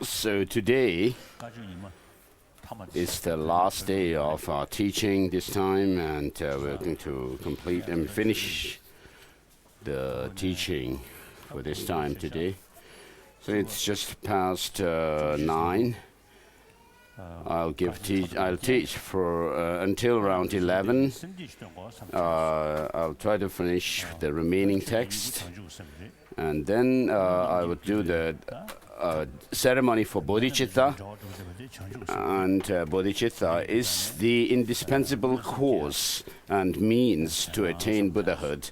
So today is the last day of our teaching this time, and we're going to complete and finish the teaching for this time today. So it's just past 9. I'll teach for until around 11. I'll try to finish the remaining text, and then I would do the ceremony for bodhicitta. And bodhicitta is the indispensable cause and means to attain Buddhahood.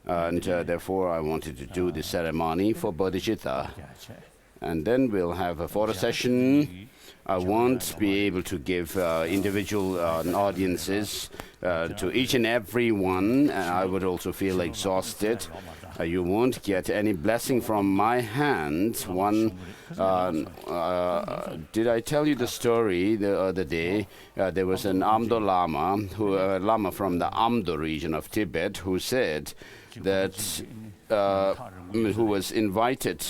And therefore I wanted to do the ceremony for bodhicitta. And then we'll have a photo session. I won't be able to give individual audiences to each and every one. I would also feel exhausted. You won't get any blessing from my hand. Did I tell you the story the other day? There was an Amdo Lama, Lama from the Amdo region of Tibet, who said that, who was invited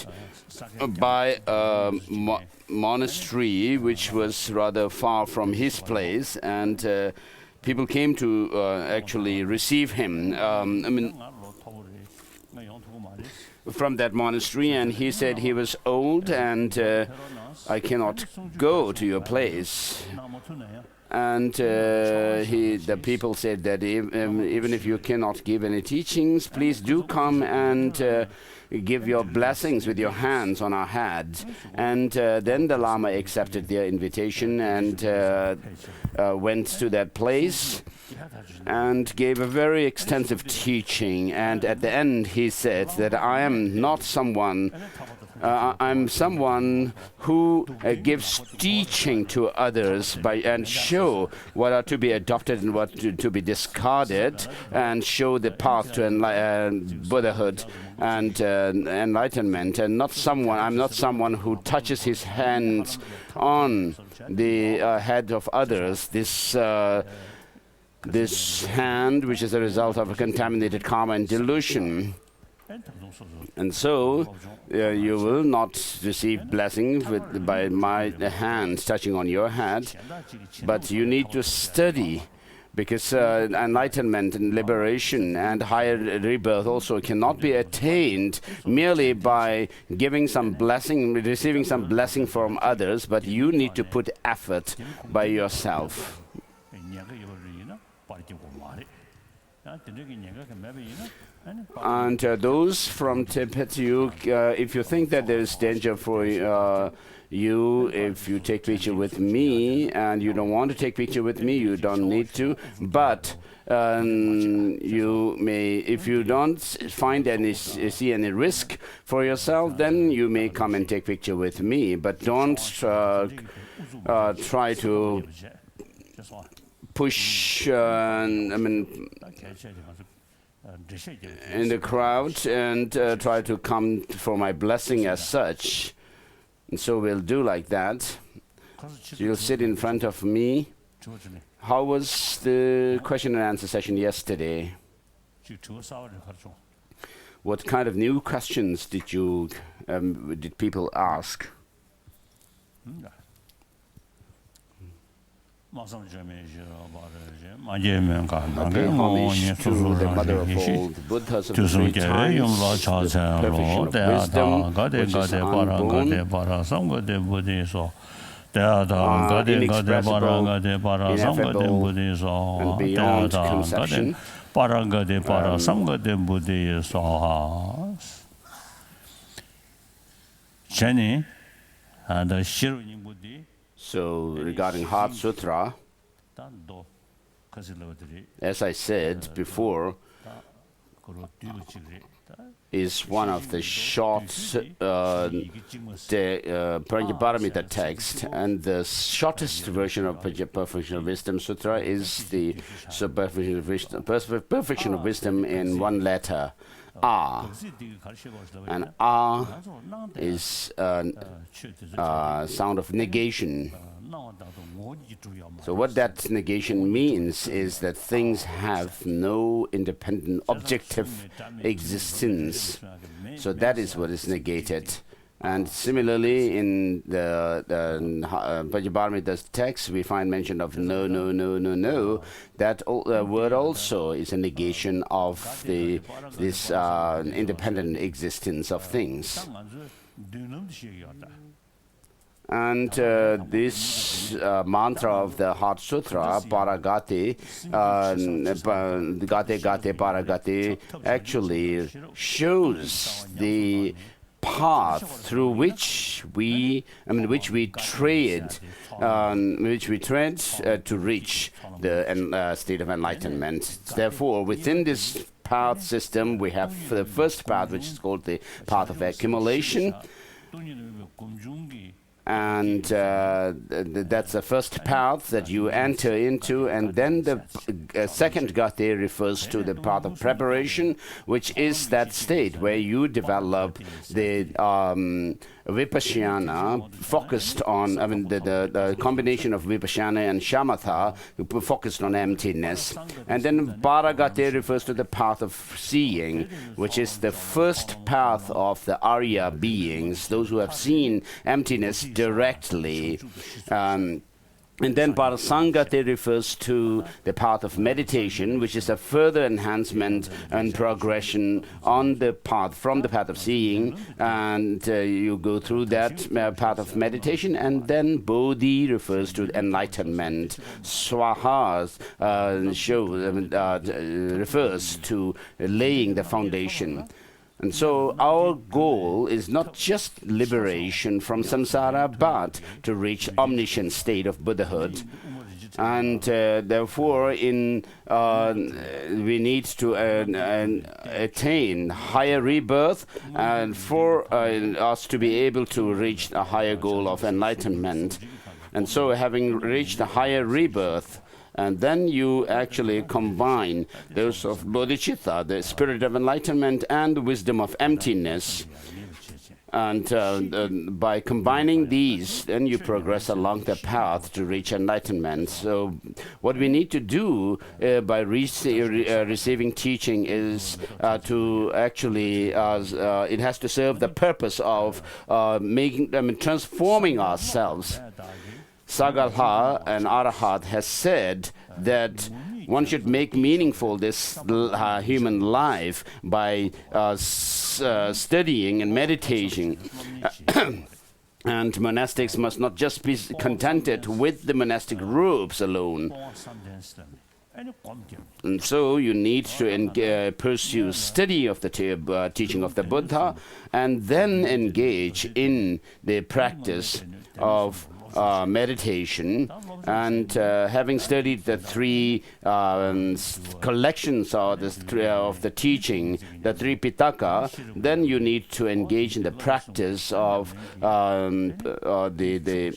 by a monastery which was rather far from his place, and people came to actually receive him. From that monastery, and he said he was old and I cannot go to your place. And the people said that even if you cannot give any teachings, please do come and give your blessings with your hands on our head. And then the Lama accepted their invitation and went to that place and gave a very extensive teaching. And at the end he said that I am not someone, I'm someone who gives teaching to others and show what are to be adopted and what to be discarded, and show the path to Buddhahood and enlightenment. And I'm not someone who touches his hands on the head of others. This hand, which is a result of a contaminated karma and delusion. And so you will not receive blessing by my hand touching on your head, but you need to study, because enlightenment and liberation and higher rebirth also cannot be attained merely by giving some blessing, receiving some blessing from others, but you need to put effort by yourself. And those from Tibet, if you think that there is danger for you if you take picture with me, and you don't want to take picture with me, you don't need to. But you may, if you don't see any risk for yourself, then you may come and take picture with me. But don't try to push in the crowd and try to come for my blessing as such. And so we'll do like that. You'll sit in front of me. How was the question and answer session yesterday? What kind of new questions did people ask? I pay homage to the mother of all the Buddhas of the three times, the perfection of wisdom, which is unborn, inexpressible, ineffable, and beyond conception. So regarding Heart Sutra, as I said before, is one of the short Prajnaparamita text, and the shortest version of Perfection of Wisdom Sutra is the Perfection of Wisdom in one letter, A. And A is a sound of negation. So what that negation means is that things have no independent objective existence. So that is what is negated. And similarly, in the Pajabarmita's text, we find mention of no, no, no, no, no. That word also is a negation of this independent existence of things. And this mantra of the Heart Sutra, Paragati, Gate Gate Paragati, actually shows the path through which we tread to reach the state of enlightenment. Therefore, within this path system, we have the first path, which is called the path of accumulation. And that's the first path that you enter into, and then the second gati refers to the path of preparation, which is that state where you develop the vipassana focused on, the combination of vipassana and shamatha focused on emptiness. And then paragati refers to the path of seeing, which is the first path of the Arya beings, those who have seen emptiness directly. And then Parasangati refers to the path of meditation, which is a further enhancement and progression on the path, from the path of seeing, and you go through that path of meditation. And then Bodhi refers to enlightenment. Swaha refers to laying the foundation. And so our goal is not just liberation from samsara, but to reach omniscient state of Buddhahood. And therefore, we need to attain higher rebirth, and for us to be able to reach a higher goal of enlightenment. And so, having reached a higher rebirth, and then you actually combine those of bodhicitta, the spirit of enlightenment, and the wisdom of emptiness. And by combining these, then you progress along the path to reach enlightenment. So what we need to do by receiving teaching is to actually, it has to serve the purpose of transforming ourselves. Sagalha and Arahat has said that one should make meaningful this human life by studying and meditating. And monastics must not just be contented with the monastic robes alone. And so you need to pursue study of the teaching of the Buddha, and then engage in the practice of meditation. And having studied the three collections of the teaching, the three Pitaka, then you need to engage in the practice of the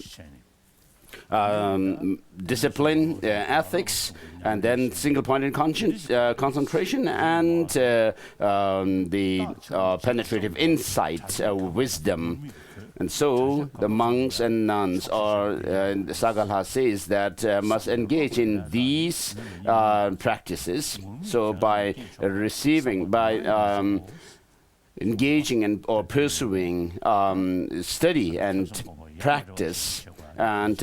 discipline, ethics, and then single-pointed concentration, and the penetrative insight, wisdom. And so the monks and nuns, or Sagalha says that must engage in these practices. So by engaging or pursuing study and practice and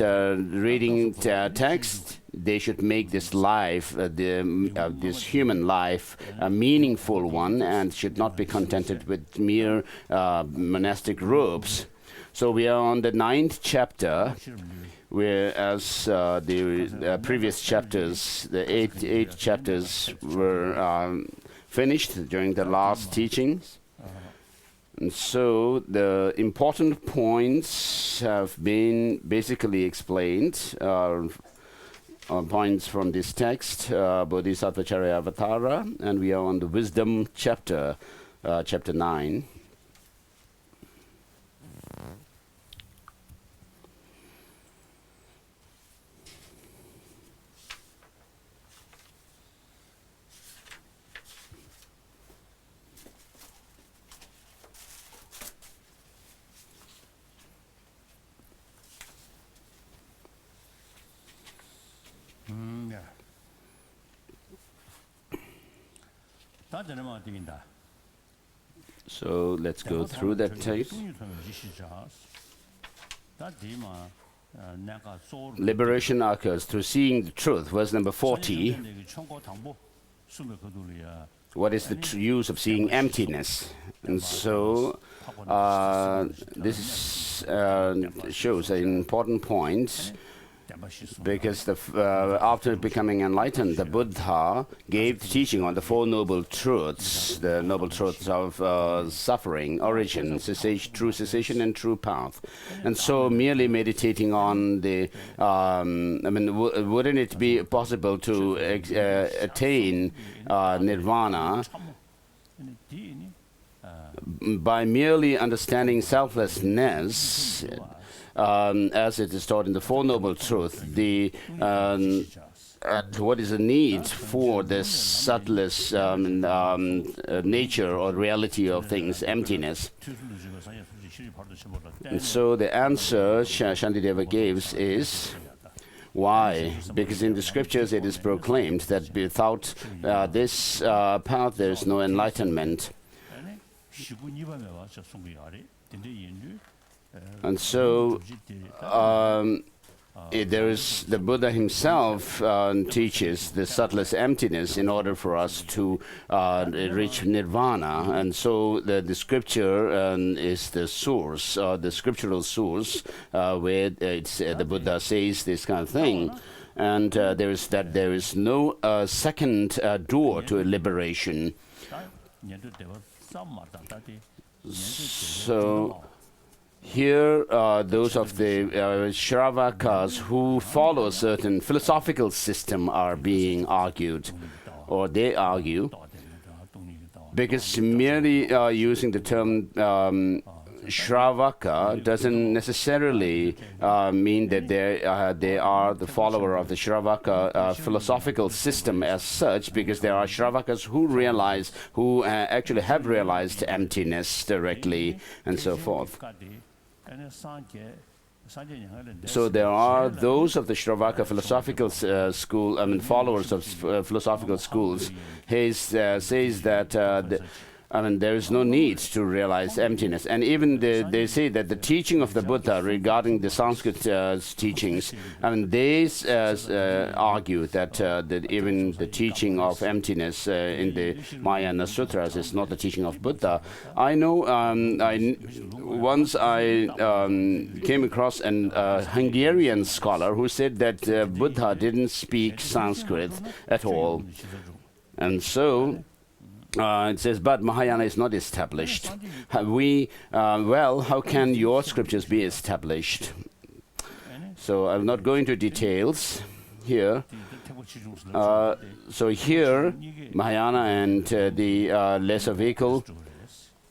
reading text, they should make this life, this human life, a meaningful one, and should not be contented with mere monastic robes. So we are on the 9th chapter, whereas the previous chapters, the eight chapters, were finished during the last teachings. And so the important points have been basically explained, points from this text, Bodhisattva Charyavatara, and we are on the wisdom chapter, chapter 9. So let's go through that text. Liberation occurs through seeing the truth. Verse number 40. What is the use of seeing emptiness? And so this shows an important point, because after becoming enlightened, the Buddha gave teaching on the Four Noble Truths, the Noble Truths of suffering, origin, cessation, true cessation, and true path. And so merely meditating on the, wouldn't it be possible to attain nirvana by merely understanding selflessness, as it is taught in the Four Noble Truths, what is the need for this subtlest nature or reality of things, emptiness? And so the answer Shantideva gives is, why? Because in the scriptures it is proclaimed that without this path there is no enlightenment. And so there is the Buddha himself teaches the subtlest emptiness in order for us to reach nirvana. And so the scripture is the source, the scriptural source, where the Buddha says this kind of thing. And there is no second door to liberation. So here, those of the Shravakas who follow a certain philosophical system are being argued, or they argue, because merely using the term Shravaka doesn't necessarily mean that they are the follower of the Shravaka philosophical system as such, because there are Shravakas who actually have realized emptiness directly, and so forth. So there are those of the Shravaka philosophical school, followers of philosophical schools, says that there is no need to realize emptiness. And even they say that the teaching of the Buddha regarding the Sanskrit teachings, they argue that even the teaching of emptiness in the Mahayana Sutras is not the teaching of Buddha. I know once I came across a Hungarian scholar who said that Buddha didn't speak Sanskrit at all. And so it says, but Mahayana is not established. How can your scriptures be established? So I'll not go into details here. So here, Mahayana and the lesser vehicle,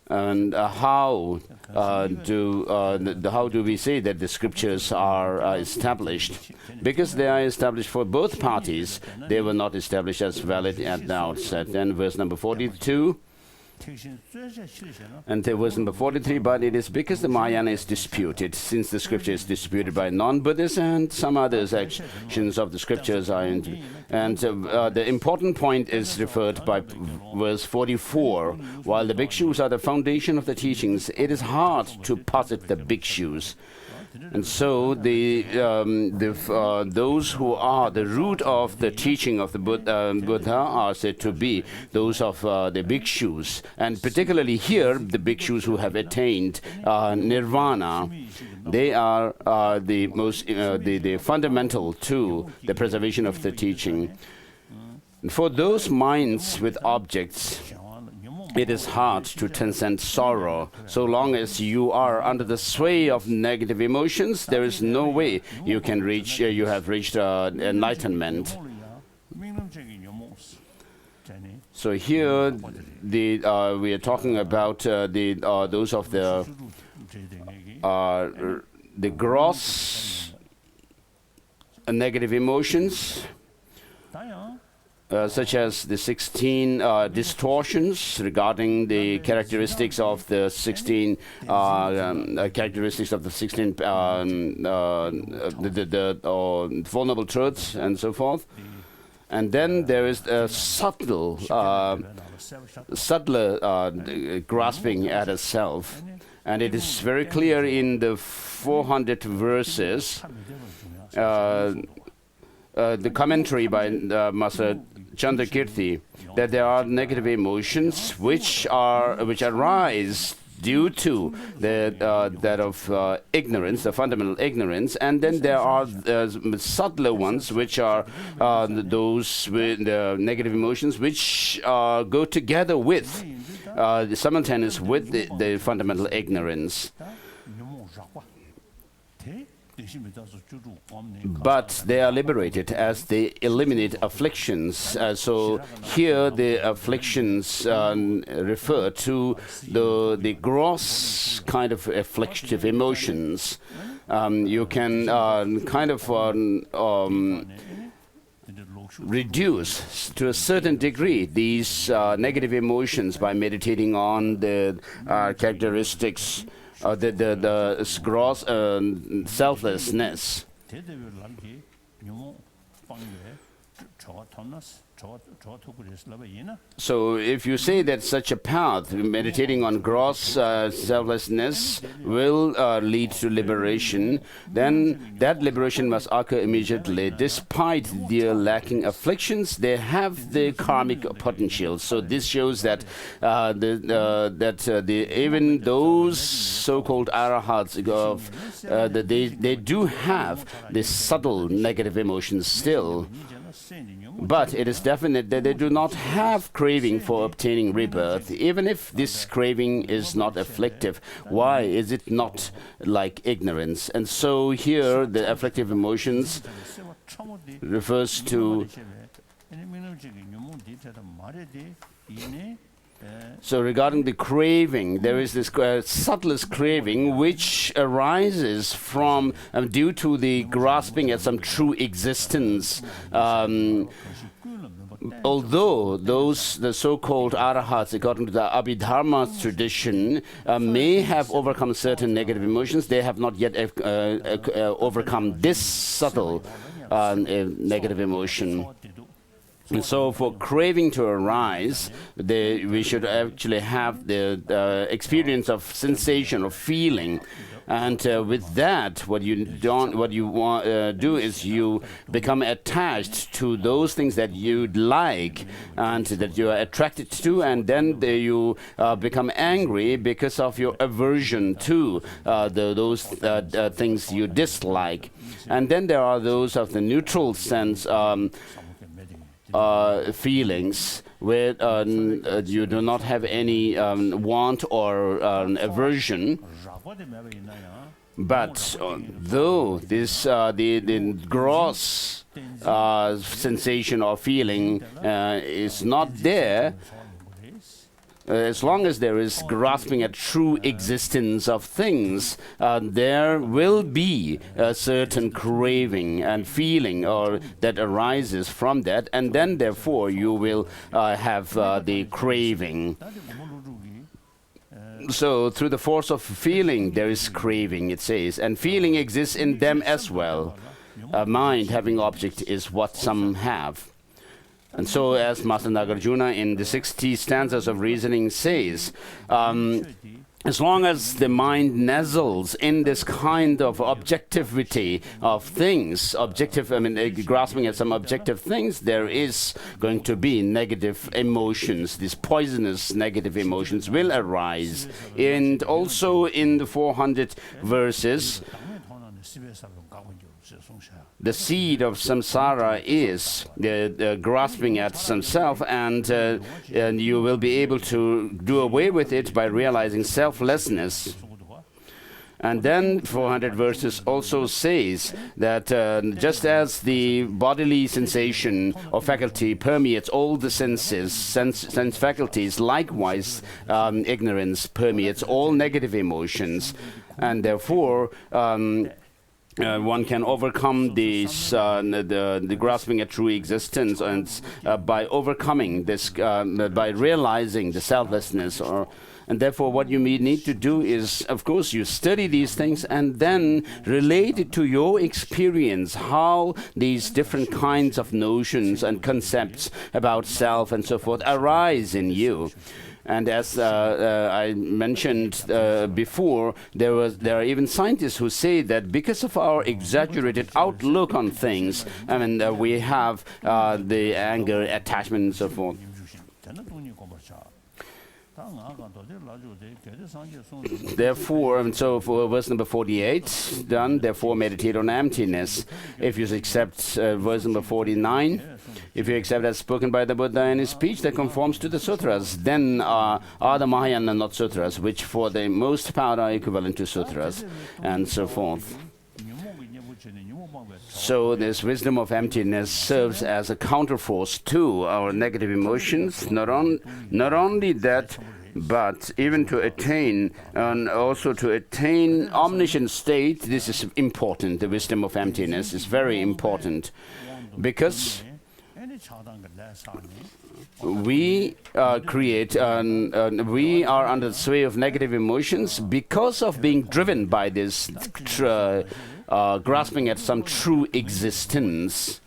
and how do we say that the scriptures are established? Because they are established for both parties, they were not established as valid at the outset. And verse number 42, and verse number 43, but it is because the Mahayana is disputed, since the scripture is disputed by non-Buddhists and some other sections of the scriptures are the important point is referred by verse 44. While the bhikshus are the foundation of the teachings, it is hard to posit the bhikshus. And so those who are the root of the teaching of the Buddha are said to be those of the bhikshus, and particularly here the bhikshus who have attained nirvana. They are the most the fundamental to the preservation of the teaching. For those minds with objects, it is hard to transcend sorrow. So long as you are under the sway of negative emotions, there is no way you can reach. You have reached enlightenment. So here, we are talking about those of the gross negative emotions, such as the 16 distortions regarding the characteristics of the 16 Four Noble Truths and so forth. And then there is a subtler grasping at a self. And it is very clear in the 400 verses, the commentary by Master Chandrakirti, that there are negative emotions which arise due to that of ignorance, the fundamental ignorance, and then there are subtler ones, which are those with the negative emotions which go together with simultaneous with the fundamental ignorance. But they are liberated as they eliminate afflictions. So here the afflictions refer to the gross kind of afflictive emotions. You can kind of reduce to a certain degree these negative emotions by meditating on the characteristics of the gross selflessness. So if you say that such a path, meditating on gross selflessness, will lead to liberation, then that liberation must occur immediately. Despite their lacking afflictions, they have the karmic potential. So this shows that even those so-called arahats they do have this subtle negative emotions still. But it is definite that they do not have craving for obtaining rebirth, even if this craving is not afflictive. Why is it not like ignorance? And so here the afflictive emotions refers to. So regarding the craving, there is this subtlest craving which arises from due to the grasping at some true existence. Although the so-called arahats, according to the Abhidharma tradition, may have overcome certain negative emotions, they have not yet overcome this subtle negative emotion. And so for craving to arise, we should actually have the experience of sensation, of feeling. And with that, what you do is you become attached to those things that you like and that you are attracted to, and then you become angry because of your aversion to those things you dislike. And then there are those of the neutral sense feelings where you do not have any want or aversion. But though this the gross sensation or feeling is not there, as long as there is grasping at true existence of things, there will be a certain craving and feeling or that arises from that, and then therefore you will have the craving. So through the force of feeling there is craving, it says, and feeling exists in them as well. A mind having object is what some have. And so, as Master Nagarjuna in the 60 stanzas of reasoning says, as long as the mind nestles in this kind of objectivity of things, grasping at some objective things, there is going to be negative emotions. These poisonous negative emotions will arise. And also in the 400 verses, the seed of samsara is the grasping at some self, and you will be able to do away with it by realizing selflessness. And then 400 verses also says that just as the bodily sensation or faculty permeates all the sense faculties, likewise ignorance permeates all negative emotions, and therefore one can overcome this, the grasping at true existence, and by overcoming this, by realizing the selflessness, And therefore, what you need to do is, of course, you study these things and then relate it to your experience, how these different kinds of notions and concepts about self and so forth arise in you. And as I mentioned before, there are even scientists who say that because of our exaggerated outlook on things, I mean, we have the anger, attachment, and so forth. Therefore, and so for verse number 48, done, therefore meditate on emptiness. If you accept verse number 49, if you accept as spoken by the Buddha in his speech that conforms to the sutras, then are the Mahayana not sutras, which for the most part are equivalent to sutras, and so forth. So this wisdom of emptiness serves as a counterforce to our negative emotions, not only that, but even to attain, and also to attain omniscient state. This is important. The wisdom of emptiness is very important, because we we are under the sway of negative emotions because of being driven by this grasping at some true existence.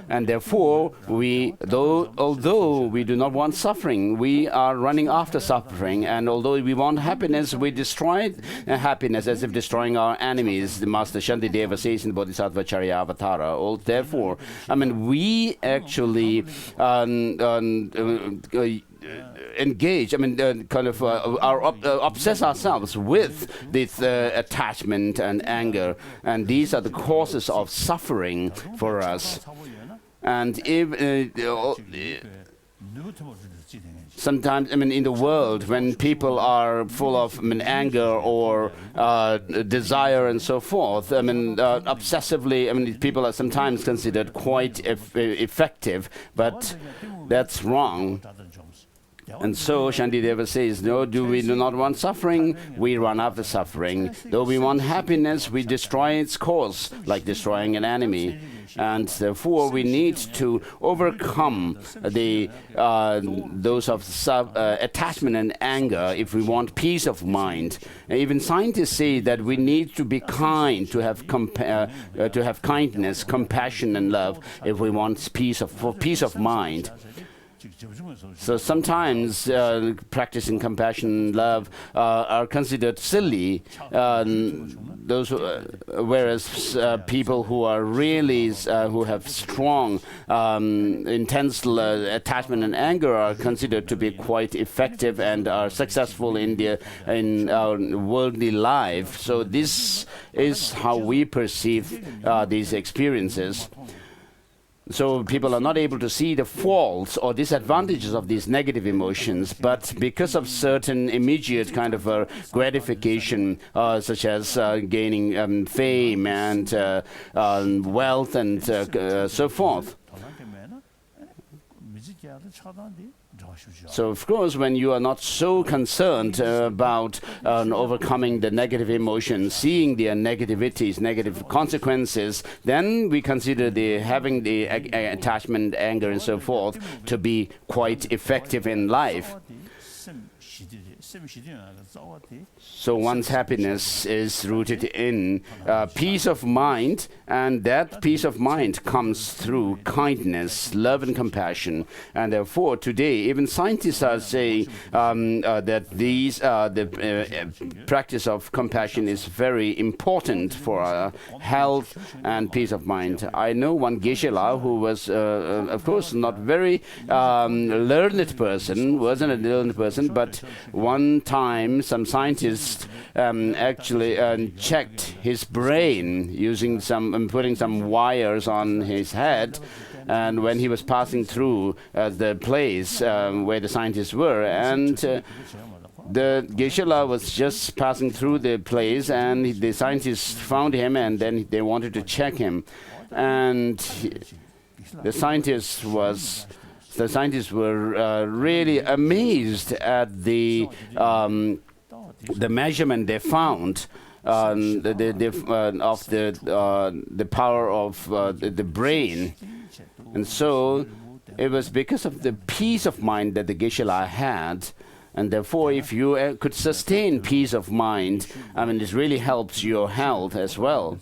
And therefore, although we do not want suffering, we are running after suffering. And although we want happiness, we destroy happiness as if destroying our enemies. The Master Shantideva says in Bodhisattva Charyavatara. Therefore, I mean, we actually engage, I mean, obsess ourselves with this attachment and anger. And these are the causes of suffering for us. And if sometimes, I mean, in the world, when people are full of anger or desire and so forth, I mean, obsessively, I mean, people are sometimes considered quite effective, but that's wrong. And so Shantideva says, no, we do not want suffering, we run after suffering. Though we want happiness, we destroy its cause, like destroying an enemy. And therefore, we need to overcome those of attachment and anger if we want peace of mind. And even scientists say that we need to be kind, to have kindness, compassion, and love if we want peace of mind. So sometimes practicing compassion, love are considered silly. Whereas people who are really who have strong, intense attachment and anger are considered to be quite effective and are successful in our worldly life. So this is how we perceive these experiences. So people are not able to see the faults or disadvantages of these negative emotions, but because of certain immediate kind of gratification, such as gaining fame and wealth and so forth. So, of course, when you are not so concerned about overcoming the negative emotions, seeing their negativities, negative consequences, then we consider having the attachment, anger, and so forth to be quite effective in life. So one's happiness is rooted in peace of mind, and that peace of mind comes through kindness, love, and compassion. And therefore, today, even scientists are saying that the practice of compassion is very important for our health and peace of mind. I know one Geshe-la who was, of course, not very learned person, wasn't a learned person, but one time some scientists actually checked his brain using putting some wires on his head, and when he was passing through the place where the scientists were, and the Geshe-la was just passing through the place, and the scientists found him, and then they wanted to check him, and the scientists were really amazed at the measurement they found of the power of the brain. And so it was because of the peace of mind that the Geshe-la had And therefore, if you could sustain peace of mind, I mean, this really helps your health as well.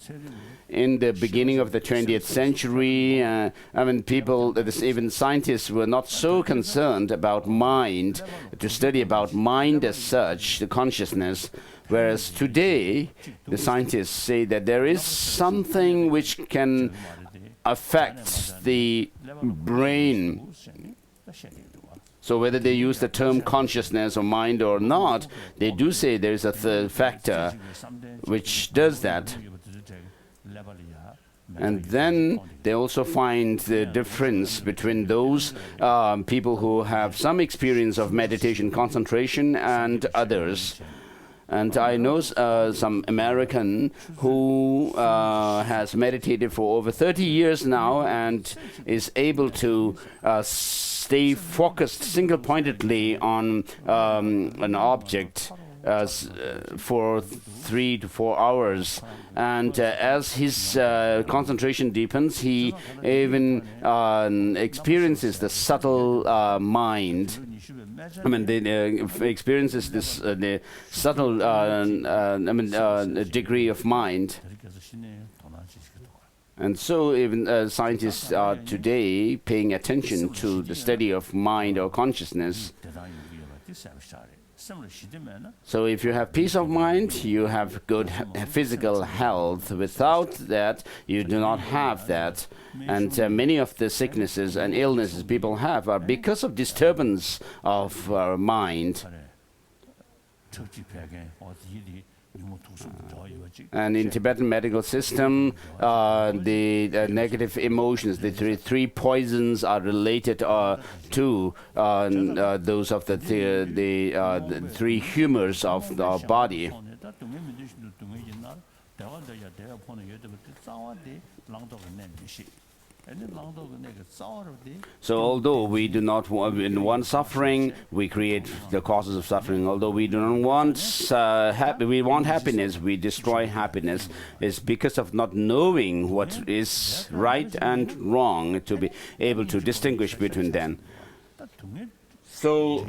In the beginning of the 20th century, I mean, people, even scientists, were not so concerned about mind, to study about mind as such, the consciousness. Whereas today, the scientists say that there is something which can affect the brain. So whether they use the term consciousness or mind or not, they do say there is a third factor which does that. And then they also find the difference between those people who have some experience of meditation concentration and others. And I know some American who has meditated for over 30 years now and is able to stay focused single-pointedly on an object for 3 to 4 hours. And as his concentration deepens, he even experiences the subtle mind. I mean, experiences this the subtle degree of mind. And so even scientists are today paying attention to the study of mind or consciousness. So if you have peace of mind, you have good physical health. Without that, you do not have that. And many of the sicknesses and illnesses people have are because of disturbance of our mind. And in Tibetan medical system, the negative emotions, the three poisons are related to those of the three humors of our body. So although we do not want suffering, we create the causes of suffering. Although we do not want we want happiness, we destroy happiness. It's because of not knowing what is right and wrong to be able to distinguish between them. So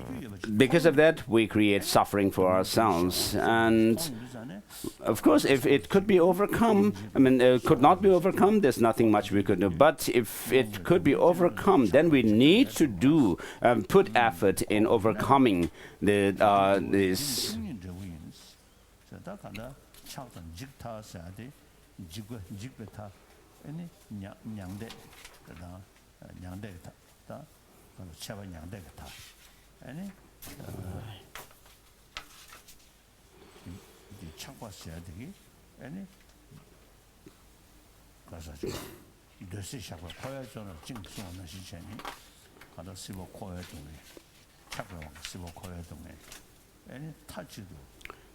because of that, we create suffering for ourselves. And of course, if it could be overcome, I mean, could not be overcome, there's nothing much we could do. But if it could be overcome, then we need to do, put effort in overcoming this.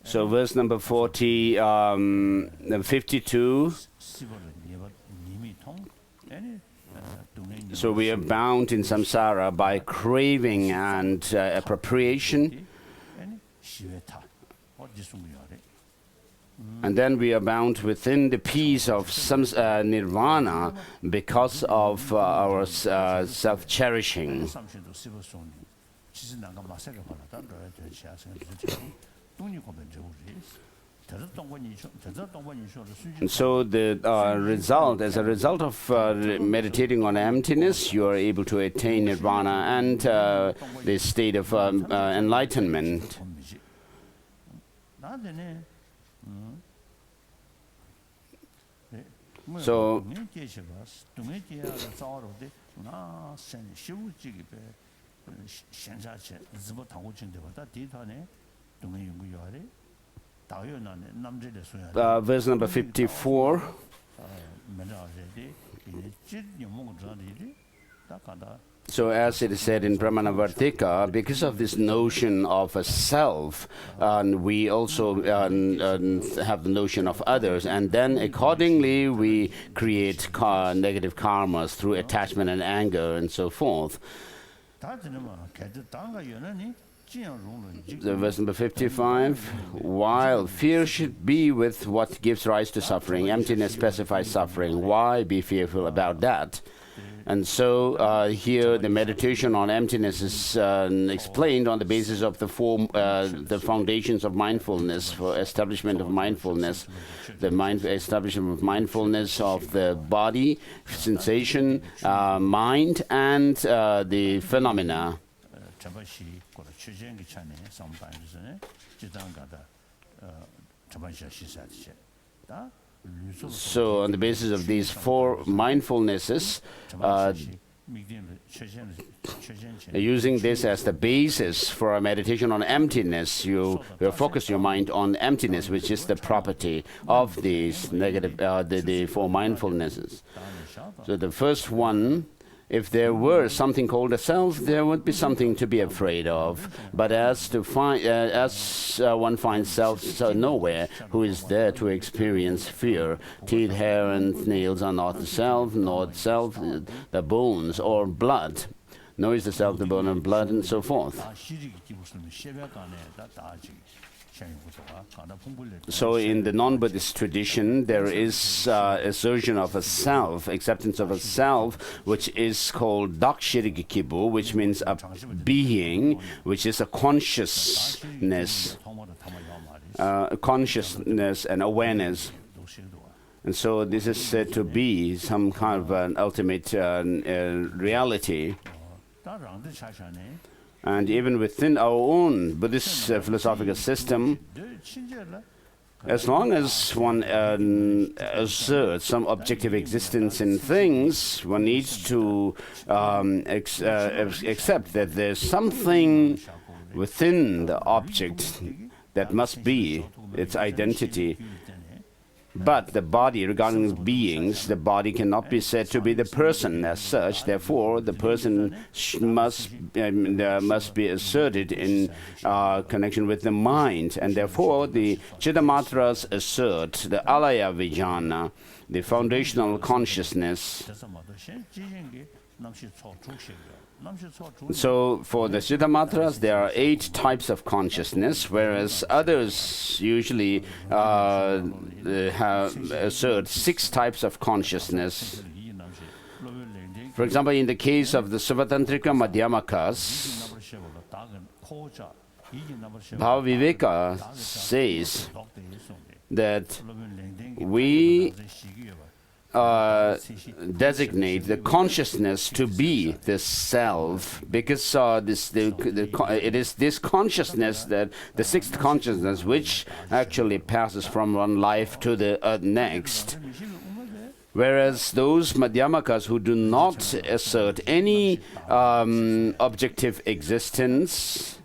So verse number 52. So we are bound in samsara by craving and appropriation. And then we are bound within the peace of nirvana because of our self-cherishing. And so the result, as a result of meditating on emptiness, you are able to attain nirvana and the state of enlightenment. So verse number 54. So as it is said in Brahmanavartika, because of this notion of a self, we also have the notion of others, and then accordingly we create negative karmas through attachment and anger and so forth. So verse number 55, while fear should be with what gives rise to suffering, emptiness specifies suffering. Why be fearful about that? And so here the meditation on emptiness is explained on the basis of the foundations of mindfulness, for establishment of mindfulness, establishment of mindfulness of the body, sensation, mind, and the phenomena. So on the basis of these four mindfulnesses, using this as the basis for a meditation on emptiness, you focus your mind on emptiness, which is the property of these negative, the four mindfulnesses. So the first one, if there were something called a self, there would be something to be afraid of. But as one finds self nowhere, who is there to experience fear? Teeth, hair, and nails are not the self, nor self, the bones or blood. Nor is the self the bone and blood, and so forth. So in the non-Buddhist tradition, there is assertion of a self, acceptance of a self, which is called Dakshirikibu, which means a being, which is a consciousness, and awareness. And so this is said to be some kind of an ultimate reality. And even within our own Buddhist philosophical system, as long as one asserts some objective existence in things, one needs to accept that there's something within the object that must be its identity. But the body, regarding beings, the body cannot be said to be the person as such. Therefore, the person must be asserted in connection with the mind. And therefore, the Chittamatras assert the Alaya Vijnana, the foundational consciousness. So for the Chittamatras, there are 8 types of consciousness, whereas others usually assert 6 types of consciousness. For example, in the case of the Savatantrika Madhyamakas, Bhavaviveka says that we designate the consciousness to be the self, because it is this consciousness, that the 6th consciousness, which actually passes from one life to the next. Whereas those Madhyamakas who do not assert any objective existence,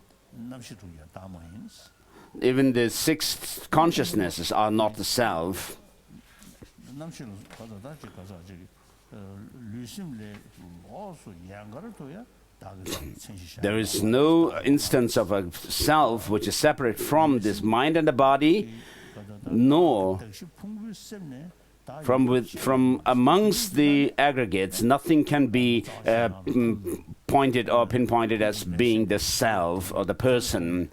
even the 6th consciousnesses are not the self. There is no instance of a self which is separate from this mind and the body, nor from amongst the aggregates, nothing can be pointed or pinpointed as being the self or the person.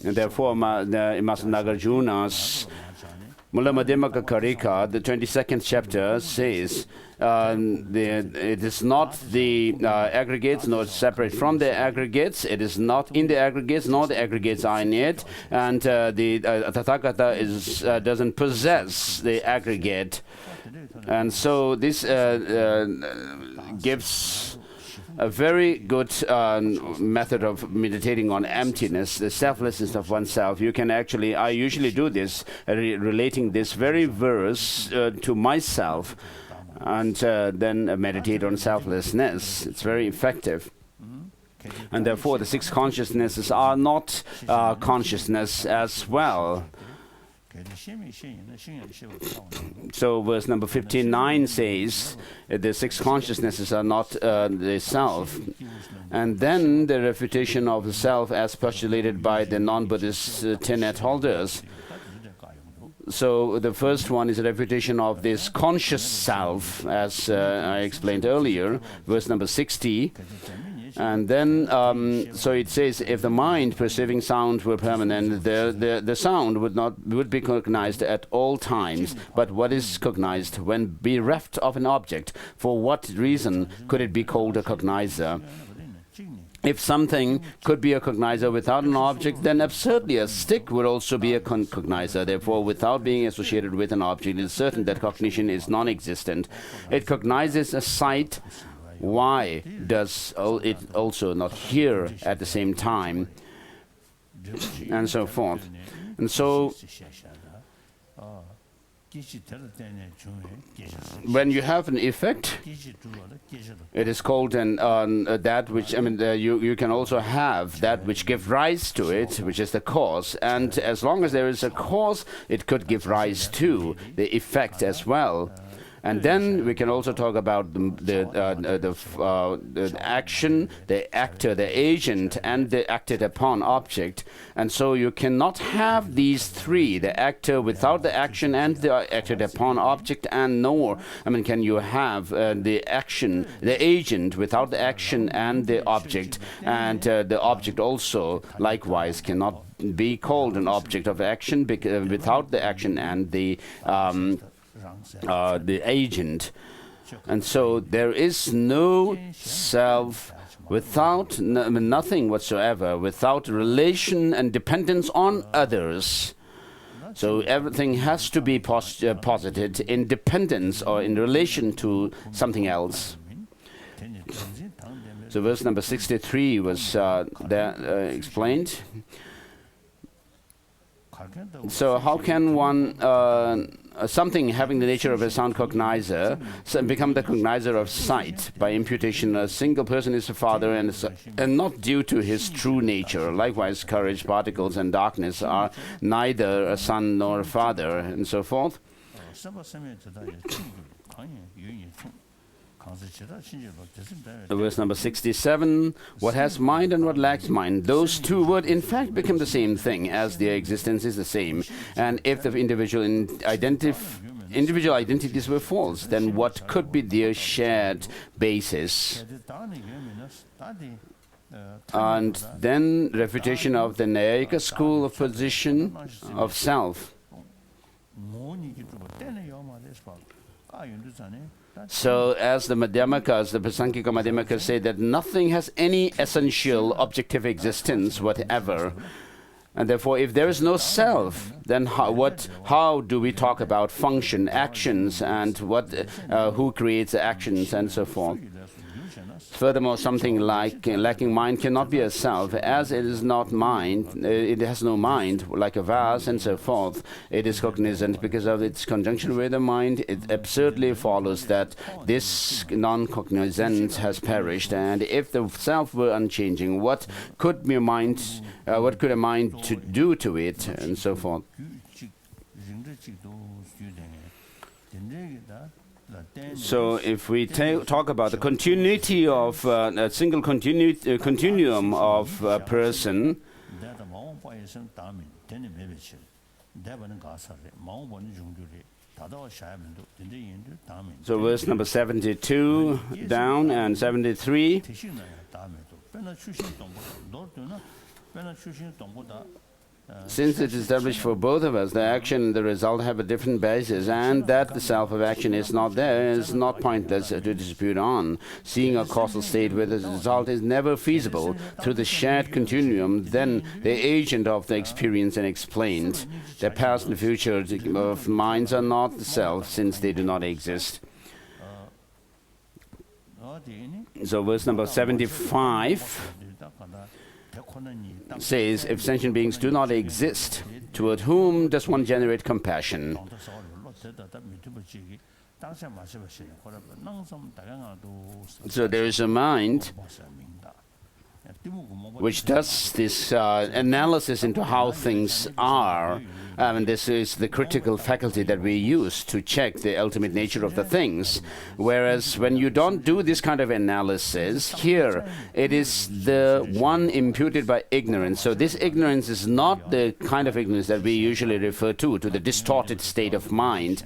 And therefore, Master Nagarjuna's Mula Madhyamaka Karika, the 22nd chapter, says it is not the aggregates, nor separate from the aggregates. It is not in the aggregates, nor the aggregates are in it. And the Tathagata doesn't possess the aggregate. And so this gives a very good method of meditating on emptiness, the selflessness of oneself. You can actually, I usually do this, relating this very verse to myself, and then meditate on selflessness. It's very effective. And therefore, the 6 consciousnesses are not consciousness as well. So verse number 59 says the 6 consciousnesses are not the self. And then the refutation of the self as postulated by the non-Buddhist tenet holders. So the first one is a refutation of this conscious self, as I explained earlier, verse number 60. And then, so it says, if the mind perceiving sound were permanent, the sound would be cognized at all times. But what is cognized when bereft of an object? For what reason could it be called a cognizer? If something could be a cognizer without an object, then absurdly a stick would also be a cognizer. Therefore, without being associated with an object, it is certain that cognition is non-existent. It cognizes a sight. Why does it also not hear at the same time? And so forth. And so, when you have an effect, it is called that which, you can also have that which gives rise to it, which is the cause. And as long as there is a cause, it could give rise to the effect as well. And then we can also talk about the action, the actor, the agent, and the acted upon object. And so you cannot have these three, the actor without the action and the acted upon object, and nor, can you have the action, the agent without the action and the object. And the object also, likewise, cannot be called an object of action without the action and the agent. And so there is no self without nothing whatsoever, without relation and dependence on others. So everything has to be posited in dependence or in relation to something else. So verse number 63 was explained. So how can one something having the nature of a sound cognizer become the cognizer of sight? By imputation, a single person is a father and not due to his true nature. Likewise, courage, particles, and darkness are neither a son nor a father, and so forth. Verse number 67, what has mind and what lacks mind? Those two would in fact become the same thing, as their existence is the same. And if the individual identities were false, then what could be their shared basis? And then refutation of the Nyaya school of position of self. So as the Madhyamakas, the Prasangika Madhyamakas say that nothing has any essential objective existence whatever. And therefore, if there is no self, then how do we talk about function, actions, and who creates the actions, and so forth? Furthermore, something like lacking mind cannot be a self, as it is not mind, it has no mind, like a vase and so forth. It is cognizant because of its conjunction with the mind. It absurdly follows that this non-cognizance has perished, and if the self were unchanging, what could a mind to do to it, and so forth? So if we talk about the continuity of a single continuum of a person, so verse number 72 down and 73. Since it is established for both of us, the action and the result have a different basis, and that the self of action is not there is not pointless to dispute on. Seeing a causal state where the result is never feasible through the shared continuum, then the agent of the experience and explained. The past and future of minds are not the self, since they do not exist. So verse number 75 says, if sentient beings do not exist, toward whom does one generate compassion? So there is a mind which does this analysis into how things are, And this is the critical faculty that we use to check the ultimate nature of the things. Whereas when you don't do this kind of analysis, here it is the one imputed by ignorance. So this ignorance is not the kind of ignorance that we usually refer to the distorted state of mind.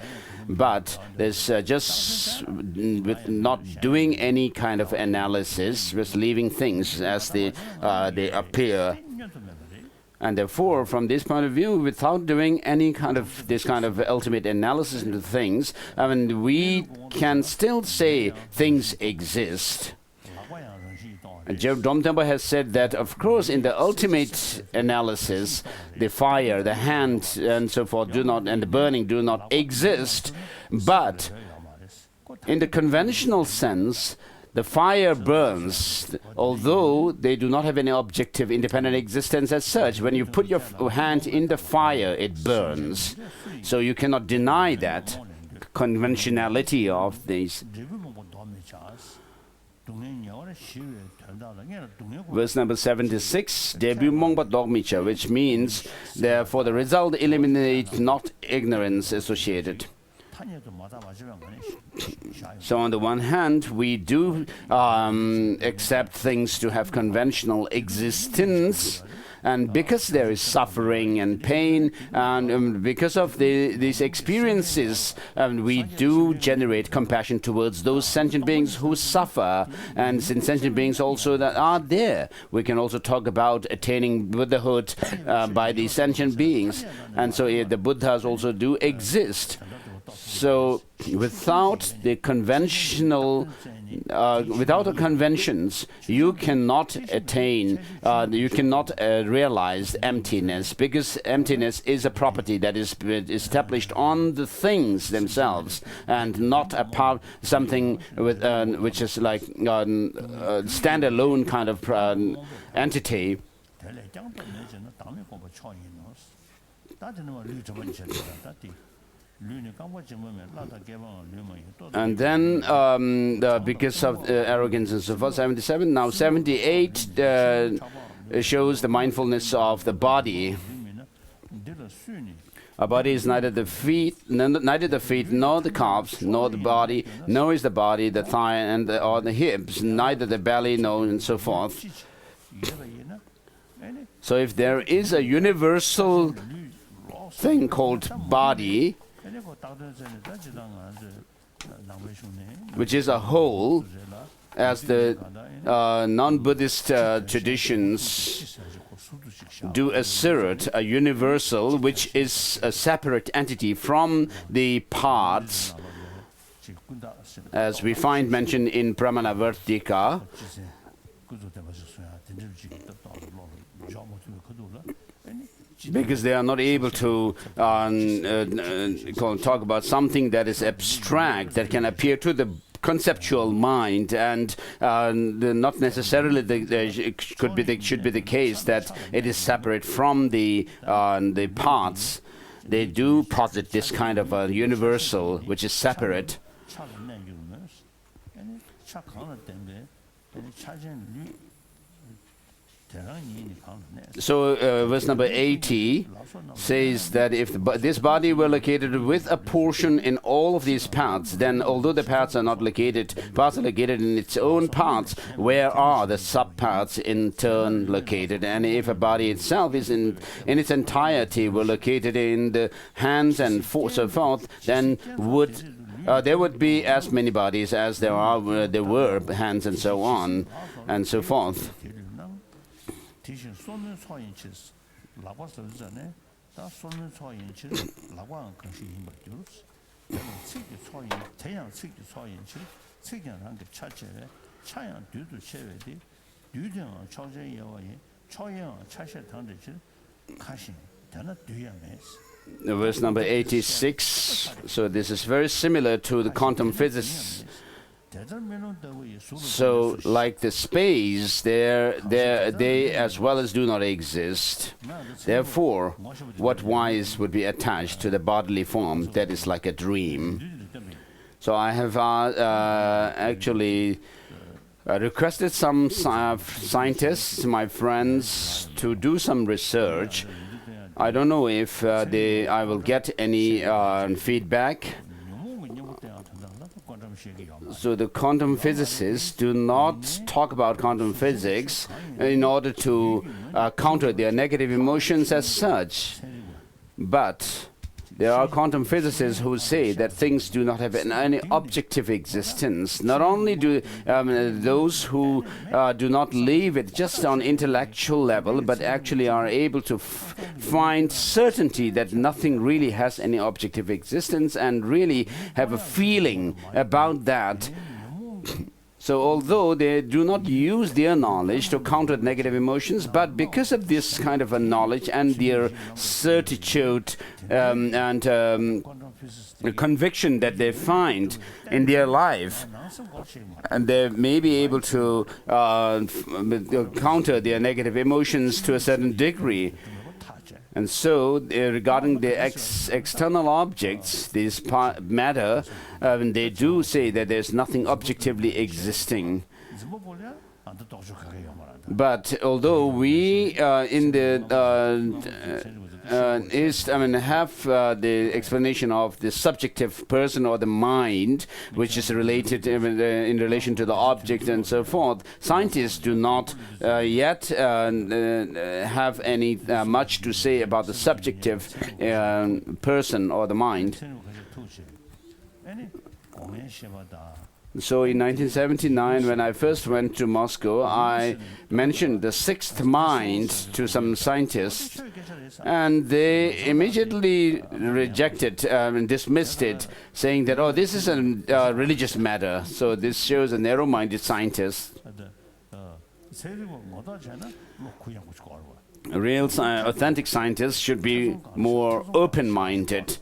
But there's just with not doing any kind of analysis, just leaving things as they appear. And therefore, from this point of view, without doing any kind of this kind of ultimate analysis into things, I mean, we can still say things exist. And Dom Temple has said that, of course, in the ultimate analysis, the fire, the hand, and so forth and the burning do not exist. But in the conventional sense, the fire burns, although they do not have any objective independent existence as such. When you put your hand in the fire, it burns. So you cannot deny that conventionality of these. Verse number 76, Debu Mongpa Dogmicha, which means, therefore, the result eliminates not ignorance associated. So on the one hand, we do accept things to have conventional existence, and because there is suffering and pain, and because of these experiences, we do generate compassion towards those sentient beings who suffer, and since sentient beings also that are there, we can also talk about attaining Buddhahood by these sentient beings, and so the Buddhas also do exist. So without the conventional, without the conventions, you cannot attain, you cannot realize emptiness, because emptiness is a property that is established on the things themselves and not a something with, which is like a standalone kind of entity. And then because of arrogance and so forth, 77. Now 78 shows the mindfulness of the body. Our body is neither the feet nor the calves, nor the body, nor is the body the thigh and or the hips, neither the belly, nor and so forth. So if there is a universal thing called body, which is a whole, as the non-Buddhist traditions do assert, a universal which is a separate entity from the parts, as we find mentioned in Pramanavartika. Because they are not able to talk about something that is abstract, that can appear to the conceptual mind, and not necessarily it should be the case that it is separate from the parts. They do posit this kind of a universal which is separate. So verse number 80 says that if this body were located with a portion in all of these parts, then although the parts are not located, parts are located in its own parts, where are the subparts in turn located? And if a body itself is in its entirety were located in the hands and so forth, then there would be as many bodies as there were hands and so on and so forth. Verse number 86, so this is very similar to the quantum physics. So, like the space, they as well as do not exist. Therefore, what wise would be attached to the bodily form that is like a dream? So I have actually requested some scientists, my friends, to do some research I don't know if I will get any feedback. So the quantum physicists do not talk about quantum physics in order to counter their negative emotions as such. But there are quantum physicists who say that things do not have any objective existence. Not only do those who do not leave it just on intellectual level, but actually are able to find certainty that nothing really has any objective existence and really have a feeling about that. So although they do not use their knowledge to counter negative emotions, but because of this kind of a knowledge and their certitude and the conviction that they find in their life, and they may be able to counter their negative emotions to a certain degree. And so, regarding the external objects, this matter, they do say that there's nothing objectively existing. But although we in the East, have the explanation of the subjective person or the mind, which is related in relation to the object and so forth. Scientists do not yet have any much to say about the subjective person or the mind. So in 1979, when I first went to Moscow, I mentioned the sixth mind to some scientists, and they immediately rejected and dismissed it, saying that, oh, this is a religious matter. So this shows a narrow-minded scientist. Real, authentic scientists should be more open-minded,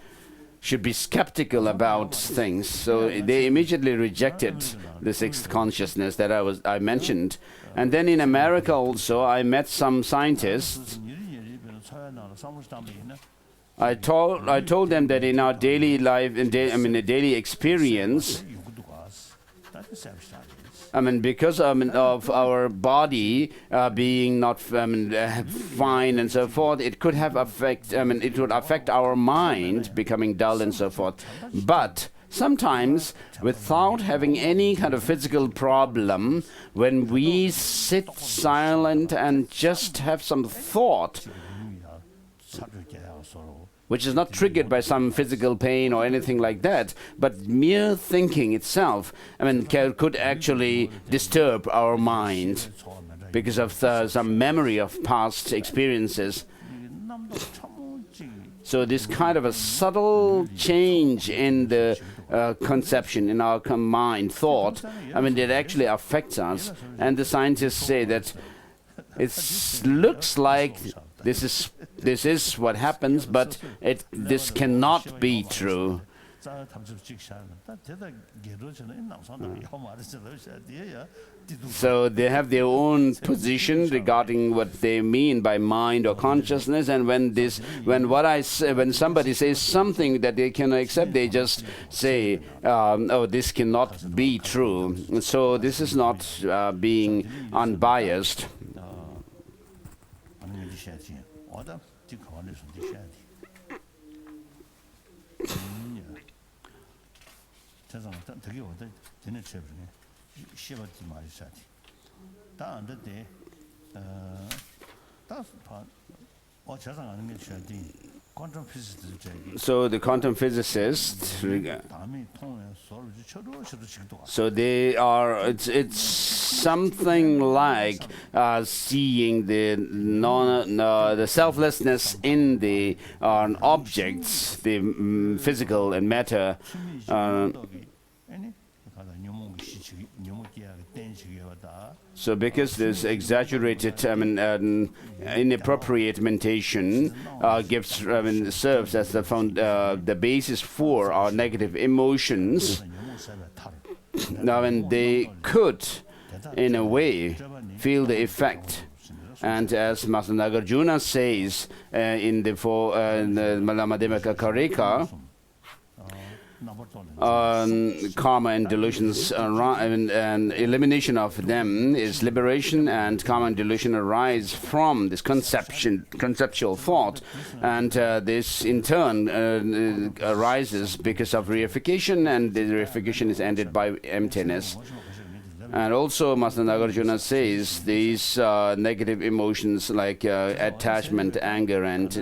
should be skeptical about things. So they immediately rejected the sixth consciousness that I mentioned. And then in America also, I met some scientists. I told them that in our daily life, in daily experience, because of our body being not fine and so forth, it could have it would affect our mind becoming dull and so forth. But sometimes, without having any kind of physical problem, when we sit silent and just have some thought, which is not triggered by some physical pain or anything like that, but mere thinking itself, could actually disturb our mind because of some memory of past experiences. So this kind of a subtle change in the conception, in our mind, thought, it actually affects us. And the scientists say that it looks like this is what happens, but this cannot be true. So they have their own position regarding what they mean by mind or consciousness, and when somebody says something that they cannot accept, they just say, "Oh, this cannot be true." So this is not being unbiased. So the quantum physicists, so they are, it's something like seeing the selflessness in the objects, the physical and matter. So because this exaggerated, inappropriate mentation serves as the basis for our negative emotions, now and they could, in a way, feel the effect. And as Master Nagarjuna says in the Madhyamaka Karika, karma and delusions, and elimination of them is liberation, and karma and delusion arise from this conceptual thought, and this in turn arises because of reification, and the reification is ended by emptiness. And also, Master Nagarjuna says these negative emotions like attachment, anger, and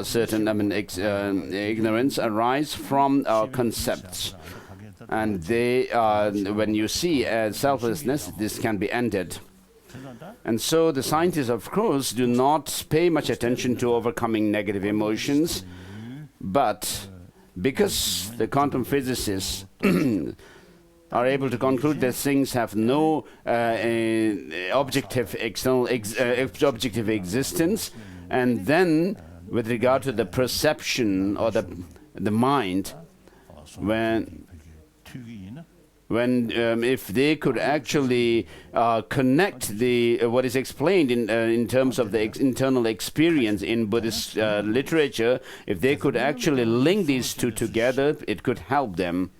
certain ignorance arise from our concepts. And they, when you see selflessness, this can be ended. And so the scientists, of course, do not pay much attention to overcoming negative emotions, but because the quantum physicists are able to conclude that things have no objective objective existence, and then with regard to the perception or the mind, when if they could actually connect the what is explained in terms of the internal experience in Buddhist literature, if they could actually link these two together, it could help them.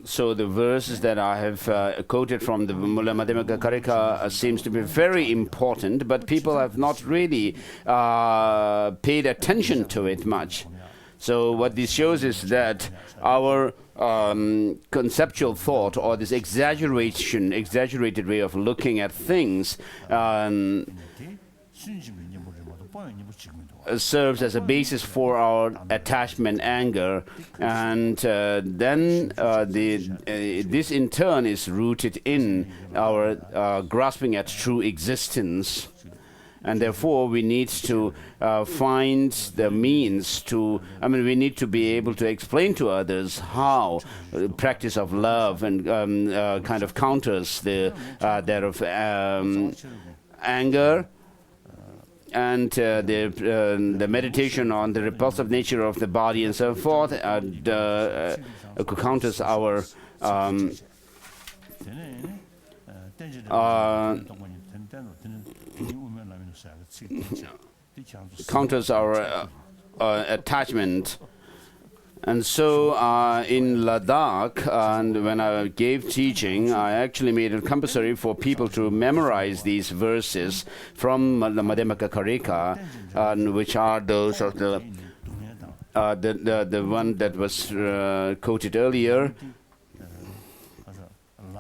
So the verses that I have quoted from the Mula Madhyamaka Karika seems to be very important, but people have not really paid attention to it much. So what this shows is that our conceptual thought, or this exaggerated way of looking at things, serves as a basis for our attachment, anger, and then this in turn is rooted in our grasping at true existence. And therefore, we need to find the means to, we need to be able to explain to others how practice of love and kind of counters that of anger, and the meditation on the repulsive nature of the body and so forth, counters our attachment. And so in Ladakh, and when I gave teaching, I actually made it compulsory for people to memorize these verses from the Madhyamaka Karika, which are those of the one that was quoted earlier.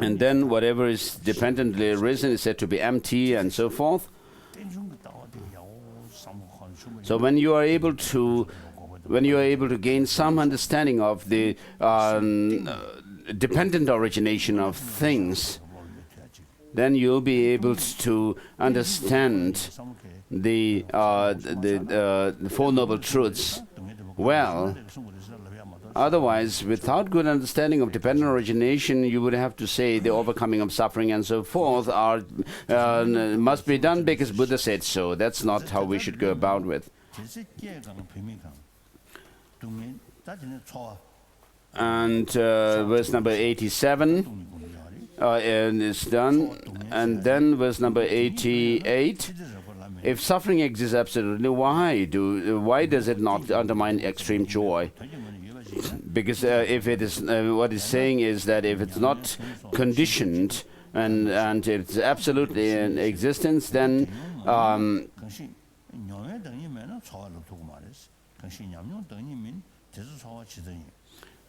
And then whatever is dependently arisen is said to be empty, and so forth. So when you are able to gain some understanding of the dependent origination of things, then you'll be able to understand the Four Noble Truths well. Otherwise, without good understanding of dependent origination, you would have to say the overcoming of suffering and so forth must be done because Buddha said so. That's not how we should go about with. And verse number 87 is done. And then verse number 88. If suffering exists absolutely, why does it not undermine extreme joy? Because if it is, what it's saying is that if it's not conditioned and it's absolutely in existence, then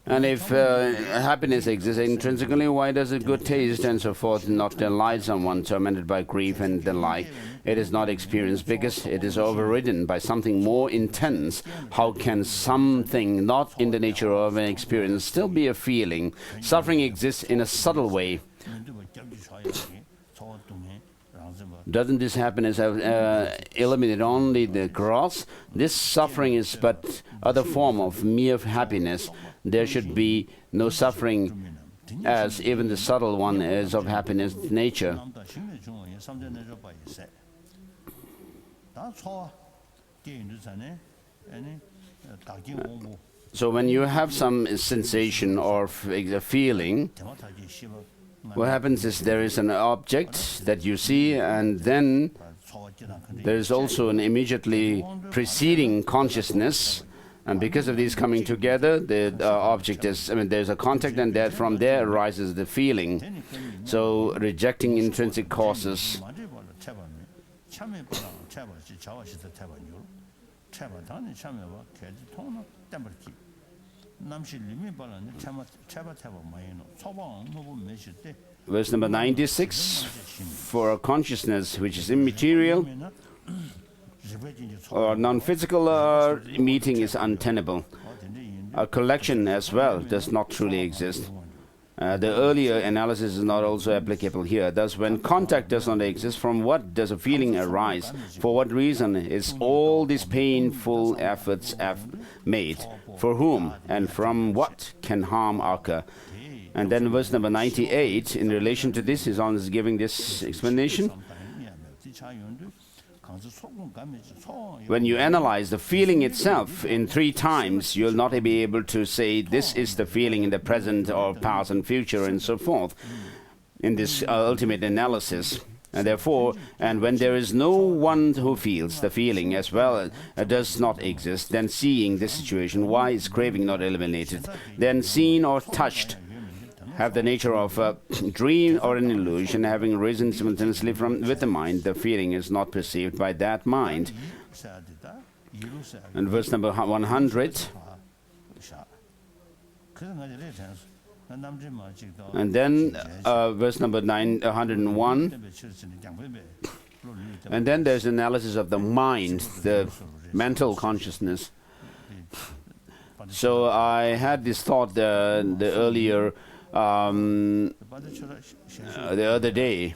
and if happiness exists intrinsically, why does it good taste and so forth not delight someone tormented by grief and the like? It is not experienced because it is overridden by something more intense. How can something not in the nature of an experience still be a feeling? Suffering exists in a subtle way. Doesn't this happiness eliminate only the gross? This suffering is but other form of mere happiness. There should be no suffering, as even the subtle one is of happiness nature. So when you have some sensation or feeling, what happens is there is an object that you see, and then there is also an immediately preceding consciousness. And because of these coming together, the object is, there's a contact, and that from there arises the feeling. So rejecting intrinsic causes. Verse number 96, for a consciousness which is immaterial or non-physical, meeting is untenable. A collection as well does not truly exist. The earlier analysis is not also applicable here. Thus, when contact does not exist, from what does a feeling arise? For what reason is all these painful efforts made? For whom and from what can harm occur? And then verse number 98, in relation to this, is giving this explanation. When you analyze the feeling itself in 3 times, you'll not be able to say this is the feeling in the present or past and future and so forth in this ultimate analysis. And therefore, and when there is no one who feels the feeling as well does not exist, then seeing this situation, why is craving not eliminated? Then seen or touched have the nature of a dream or an illusion, having arisen simultaneously with the mind. The feeling is not perceived by that mind. And verse number 100. And then verse number 101. And then there's analysis of the mind, the mental consciousness. So I had this thought the earlier the other day,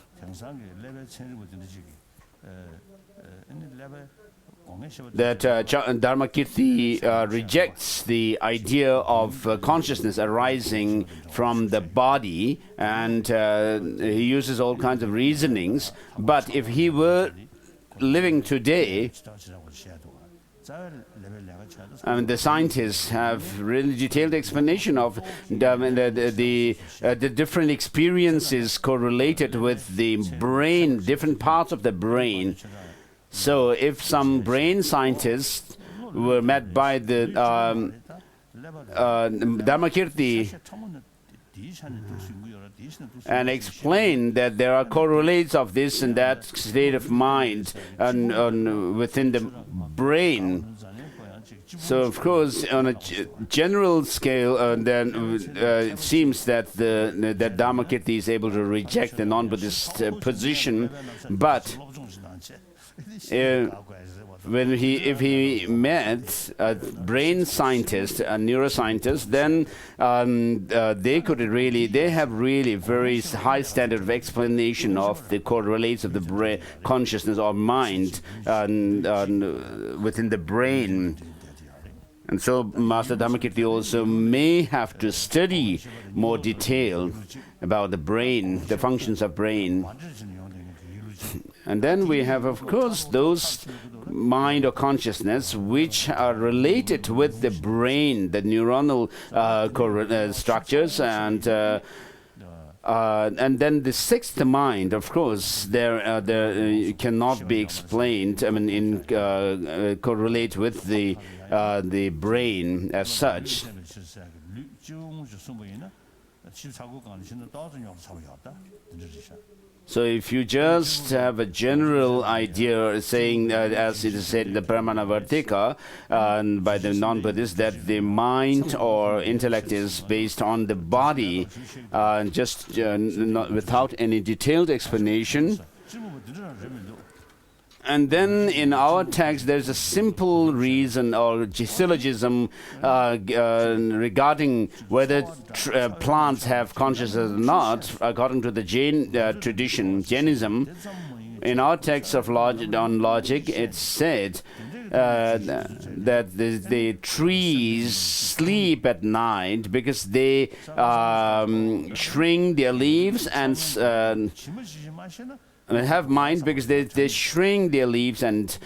that Dharmakirti rejects the idea of consciousness arising from the body, and he uses all kinds of reasonings. But if he were living today, the scientists have really detailed explanation of the different experiences correlated with the brain, different parts of the brain. So if some brain scientists were met by the Dharmakirti and explained that there are correlates of this and that state of mind and within the brain. So, of course, on a general scale, then it seems that that Dharmakirti is able to reject the non-Buddhist position, but if he met a brain scientist, a neuroscientist, then they have really very high standard of explanation of the correlates of the brain consciousness or mind within the brain. And so Master Dharmakirti also may have to study more detail about the brain, the functions of brain. And then we have, of course, those mind or consciousness which are related with the brain, the neuronal structures, and then the 6th mind, of course, there cannot be explained. Correlate with the brain as such. So if you just have a general idea saying, as it is said in the Pramanavartika by the non-Buddhists, that the mind or intellect is based on the body, just not, without any detailed explanation. And then in our text, there's a simple reason or syllogism regarding whether plants have consciousness or not, according to the Jain tradition, Jainism. In our text of on logic, it's said that the trees sleep at night because they shrink their leaves and have mind because they shrink their leaves and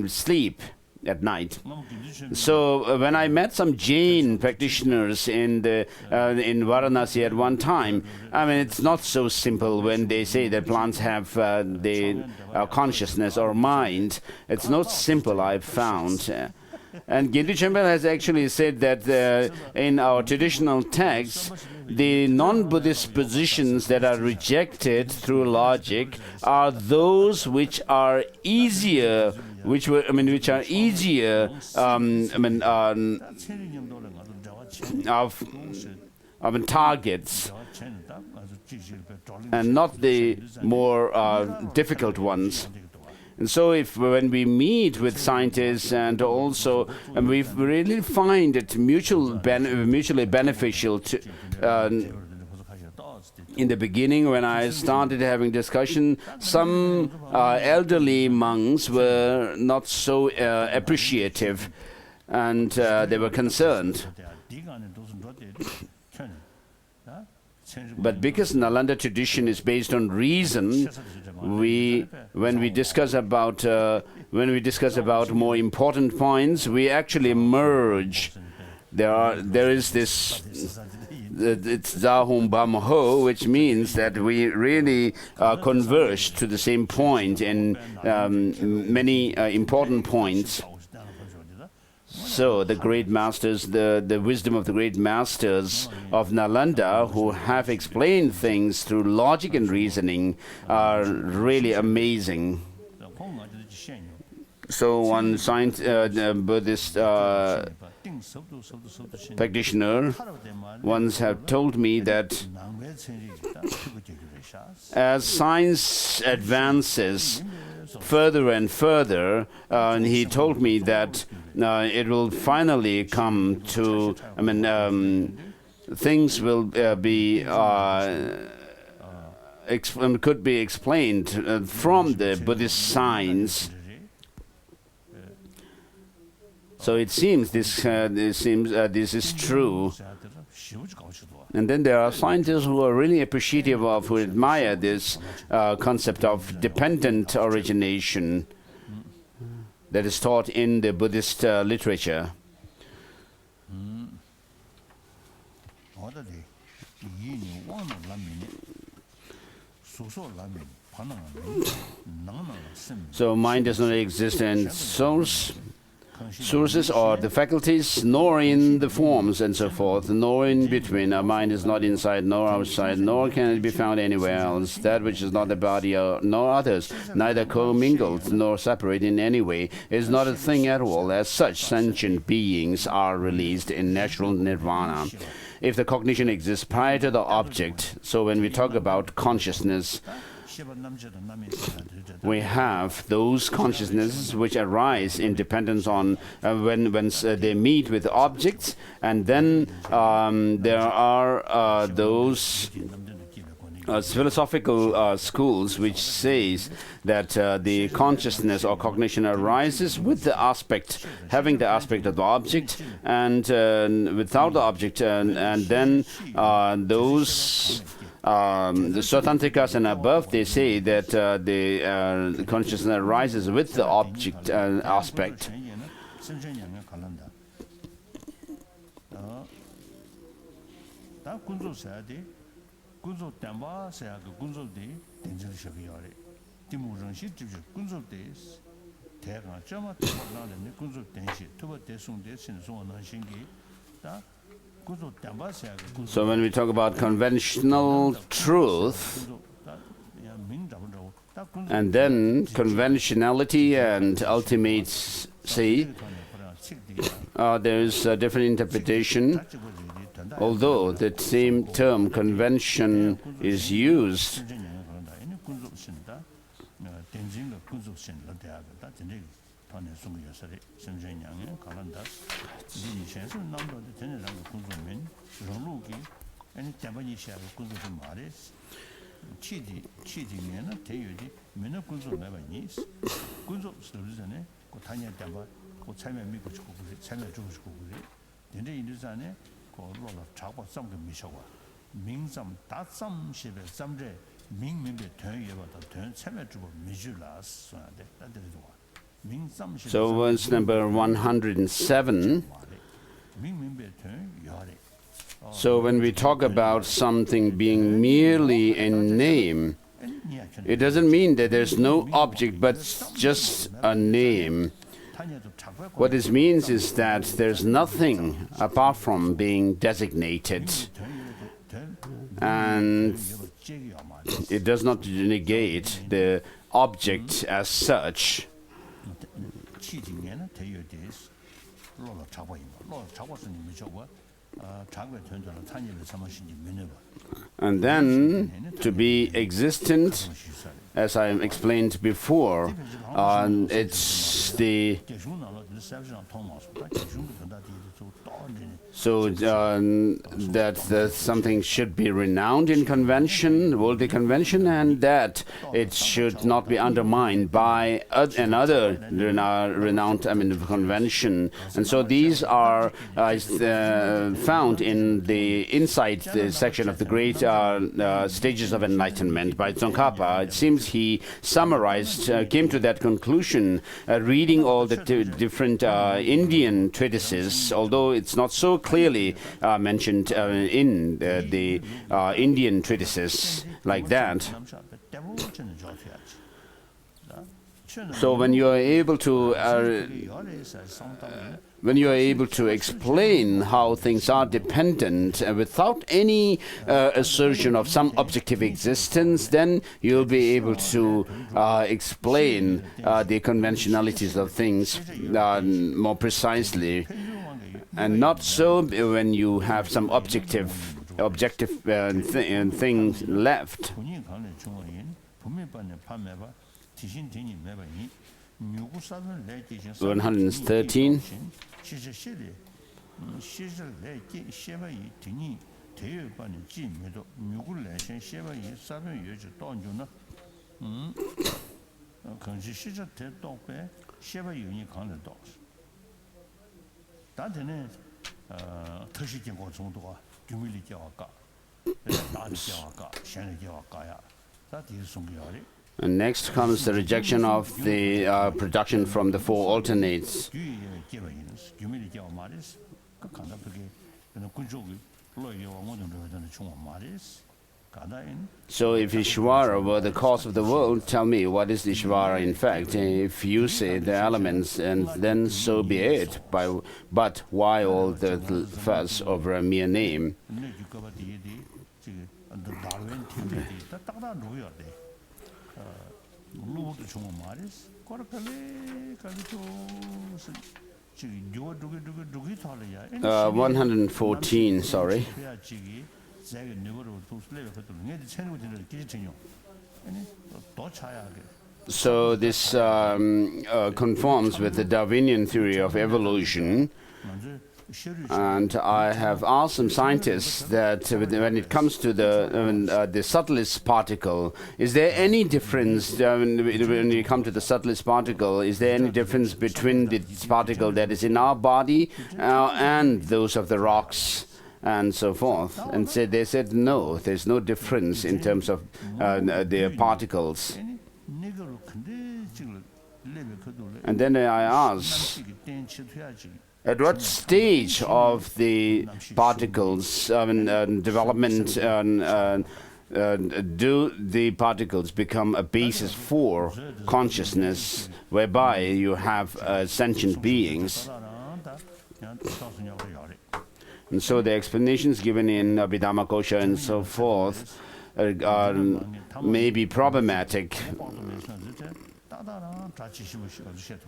sleep at night. So when I met some Jain practitioners in Varanasi at one time, I mean, it's not so simple when they say that plants have the consciousness or mind. It's not simple, I've found. And Gintu Chembel has actually said that in our traditional texts, the non-Buddhist positions that are rejected through logic are those which are easier, which are easier, of targets, and not the more difficult ones. And so when we meet with scientists and also we really find it mutually beneficial to, in the beginning when I started having discussion, some elderly monks were not so appreciative, and they were concerned. But because Nalanda tradition is based on reason, when we discuss about more important points, we actually merge. There is this. It's Zahum Bamho, which means that we really converge to the same point in many important points. So the great masters, the wisdom of the great masters of Nalanda, who have explained things through logic and reasoning, are really amazing. So one Buddhist practitioner once have told me that as science advances further and further, and he told me that it will finally come to, things will could be explained from the Buddhist science. So it seems this is true. And then there are scientists who are really appreciative of, who admire this concept of dependent origination that is taught in the Buddhist literature. So mind does not exist in sources or the faculties, nor in the forms and so forth, nor in between. Our mind is not inside nor outside, nor can it be found anywhere else. That which is not the body nor others, neither commingled nor separate in any way, is not a thing at all. As such, sentient beings are released in natural nirvana. If the cognition exists prior to the object, so when we talk about consciousness, we have those consciousnesses which arise in dependence on when they meet with objects, and then there are those philosophical schools which says that the consciousness or cognition arises with the aspect, having the aspect of the object, and without the object, and then those the Swatantrikas and above, they say that the consciousness arises with the object aspect. So when we talk about conventional truth, and then conventionality and ultimacy, there is a different interpretation. Although the same term convention is used, So verse number 107. So when we talk about something being merely a name, it doesn't mean that there's no object, but just a name. What this means is that there's nothing apart from being designated, and it does not negate the object as such. And then, to be existent, as I explained before, it's the that something should be renowned in convention, worldly convention, and that it should not be undermined by another renowned convention. And so these are found in the inside section of the great stages of enlightenment by Tsongkhapa. It seems he summarized, came to that conclusion, reading all the different Indian treatises, although it's not so clearly mentioned in the Indian treatises like that. So when you are able to explain how things are dependent without any assertion of some objective existence, then you'll be able to explain the conventionalities of things more precisely, and not so when you have some objective things left. 113. And next comes the rejection of the production from the four alternates. So if Ishvara were the cause of the world, tell me, what is Ishvara in fact? If you say the elements, and then so be it. But why all the fuss over a mere name? Uh, 114, sorry. So this conforms with the Darwinian theory of evolution. And I have asked some scientists that when it comes to the subtlest particle, is there any difference, when you come to the subtlest particle, is there any difference between the particle that is in our body and those of the rocks and so forth? And they said no, there's no difference in terms of the particles. And then I asked, at what stage of the particles development do the particles become a basis for consciousness, whereby you have sentient beings? And so the explanations given in Abhidhammakosha and so forth may be problematic.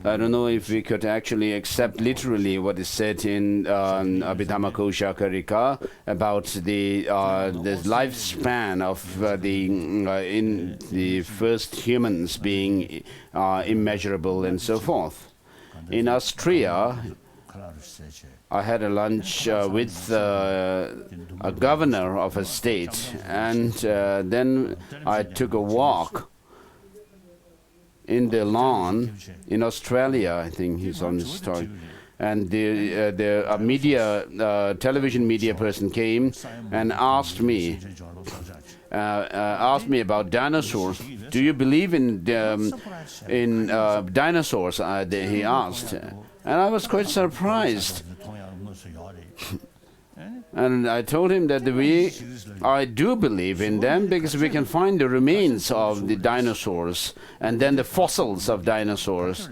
I don't know if we could actually accept literally what is said in Abhidhammakosha Karika about the lifespan of the first humans being immeasurable and so forth. In Austria, I had a lunch with a governor of a state, and then I took a walk in the lawn in Australia. I think he's on his story. And the television media person came and asked me about dinosaurs. do you believe in dinosaurs? He asked. And I was quite surprised. And I told him that I do believe in them because we can find the remains of the dinosaurs and then the fossils of dinosaurs.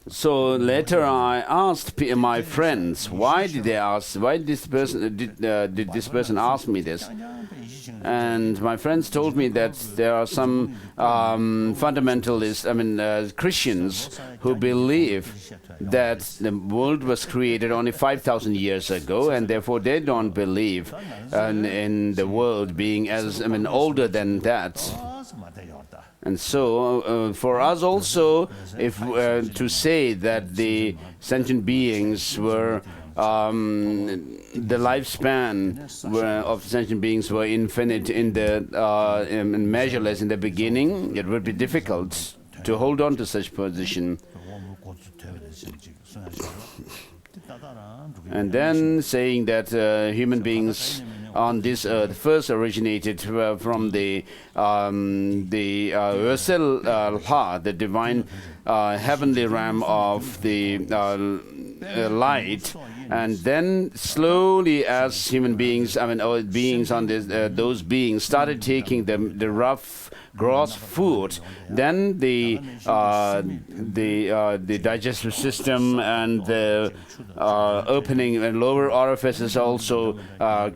So later I asked my friends, why did this person did this person ask me this? And my friends told me that there are some fundamentalists, Christians, who believe that the world was created only 5,000 years ago, and therefore they don't believe in the world being older than that. And so, for us also, if to say that the sentient beings were the lifespan of sentient beings were infinite and measureless in the beginning, it would be difficult to hold on to such position. And then saying that human beings on this earth first originated from the Ursil, the divine heavenly realm of the light, and then slowly, as human beings, beings on this, those beings started taking the rough, gross food, then the digestive system and the opening and lower orifices also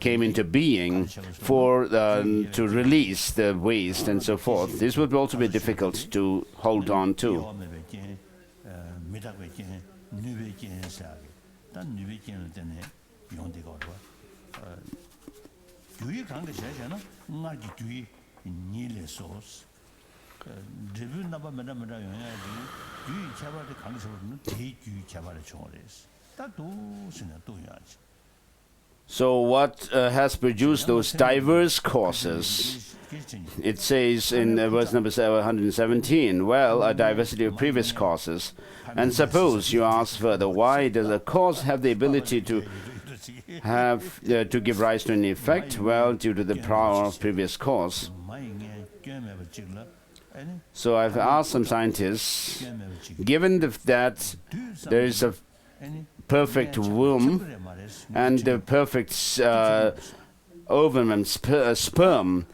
came into being to release the waste and so forth. This would also be difficult to hold on to. So what has produced those diverse causes? It says in verse number 117, well, a diversity of previous causes. And suppose you ask further, why does a cause have the ability to give rise to an effect? Well, due to the power of previous cause. So I've asked some scientists, given that there is a perfect womb and the perfect ovum and sperm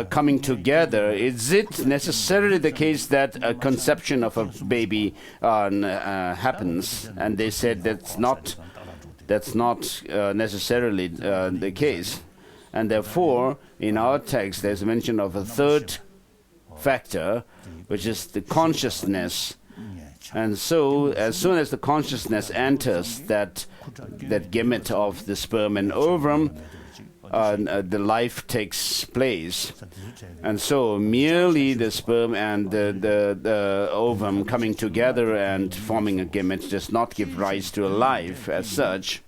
coming together, is it necessarily the case that a conception of a baby happens? And they said that's not necessarily the case. And therefore, in our text, there's mention of a third factor, which is the consciousness. And so, as soon as the consciousness enters that gamut of the sperm and ovum, the life takes place. And so, merely the sperm and the ovum coming together and forming a gamete does not give rise to a life as such.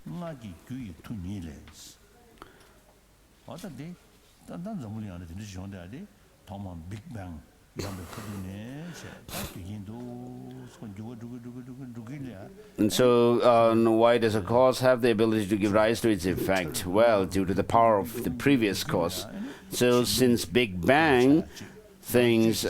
And so, why does a cause have the ability to give rise to its effect? Well, due to the power of the previous cause. So, since Big Bang, things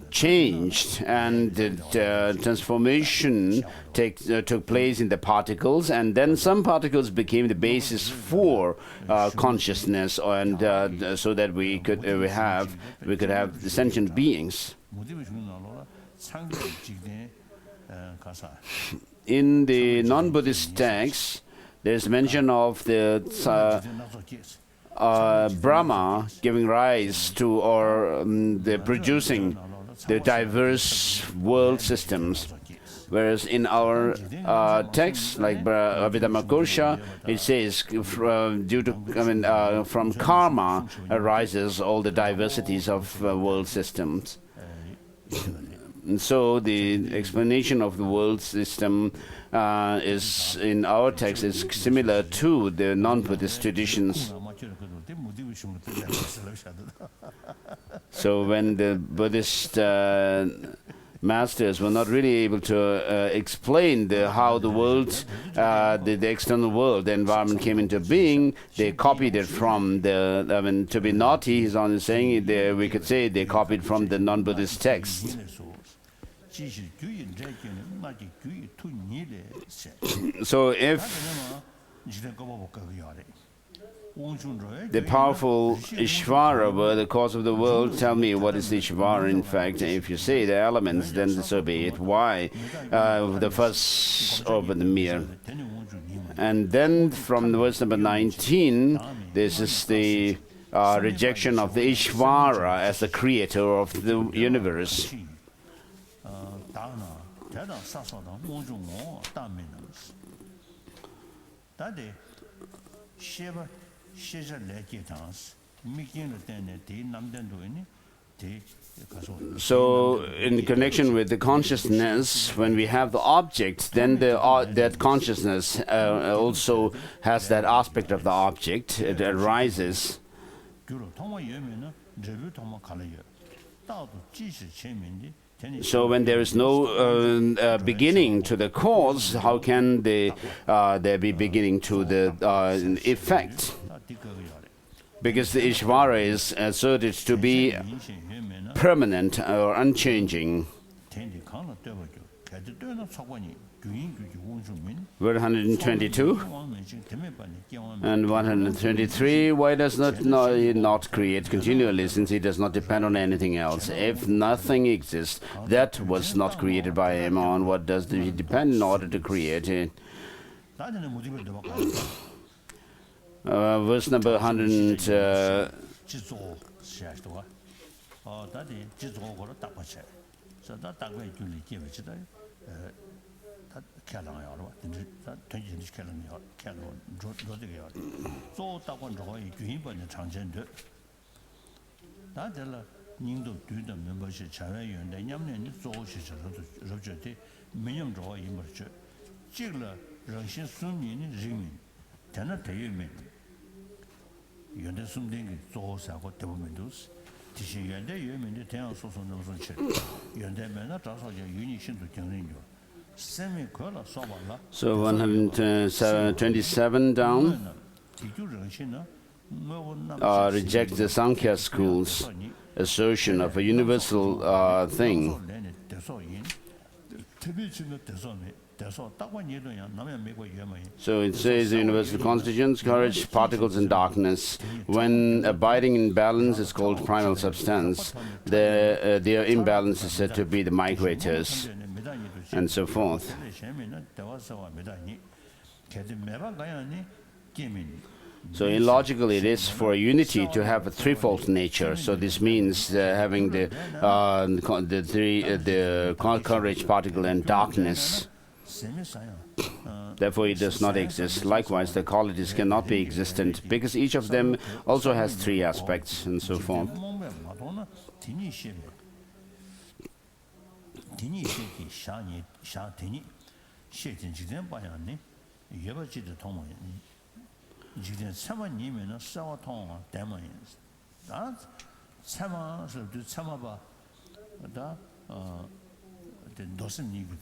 changed, and the transformation took place in the particles, and then some particles became the basis for consciousness, and so that we could have the sentient beings. In the non-Buddhist texts, there's mention of the Brahma giving rise to or the producing the diverse world systems, whereas in our texts like Abhidhammakosha, it says from karma arises all the diversities of world systems. And so the explanation of the world system is in our text is similar to the non-Buddhist traditions. So when the Buddhist masters were not really able to explain how the world, the external world, the environment came into being. They copied it from the, I mean, to be naughty, he's only saying, we could say they copied from the non-Buddhist text. So if the powerful Ishvara were the cause of the world, tell me what is the Ishvara in fact. If you say the elements, then so be it. Why? The first over the mere. And then from verse number 19, this is the rejection of the Ishvara as the creator of the universe. So, in connection with the consciousness, when we have the object, then that consciousness also has that aspect of the object. It arises. So when there is no beginning to the cause, how can there be beginning to the effect? Because the Ishvara is asserted to be permanent or unchanging. Verse 122 and 123, why does not create continually, since he does not depend on anything else? If nothing exists that was not created by him, on what does he depend in order to create it? Verse number 100. So 127 down rejects the Sankhya school's assertion of a universal thing. So it says the universal constituents, courage, particles and darkness. When abiding in balance is called primal substance. Their imbalance is said to be the migrators, and so forth. So illogically, it is for unity to have a threefold nature. So this means having the courage, particle, and darkness. Therefore, it does not exist. Likewise, the qualities cannot be existent because each of them also has three aspects, and so forth.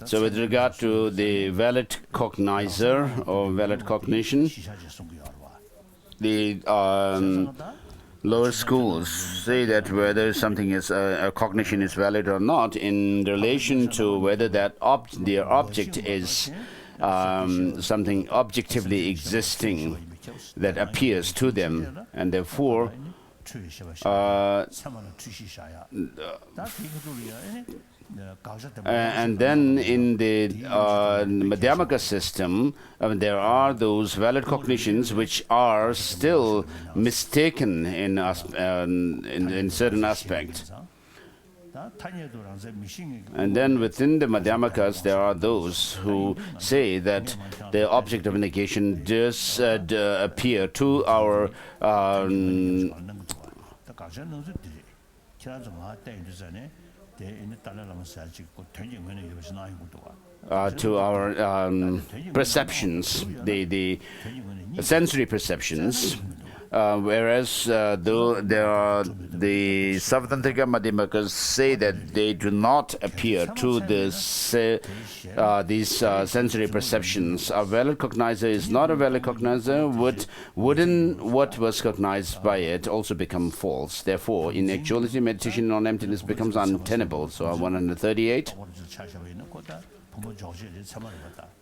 So with regard to the valid cognizer or valid cognition, the lower schools say that whether something is a cognition is valid or not in relation to whether that their object is something objectively existing that appears to them, and therefore and then in the Madhyamaka system, there are those valid cognitions which are still mistaken in certain aspects. And then within the Madhyamakas, there are those who say that the object of negation does appear to our perceptions, the sensory perceptions, whereas though there are the Savatrantika Madhyamas say that they do not appear to this, these sensory perceptions. A valid cognizer is not a valid cognizer. Wouldn't what was cognized by it also become false? Therefore, in actuality, meditation on emptiness becomes untenable. So 138.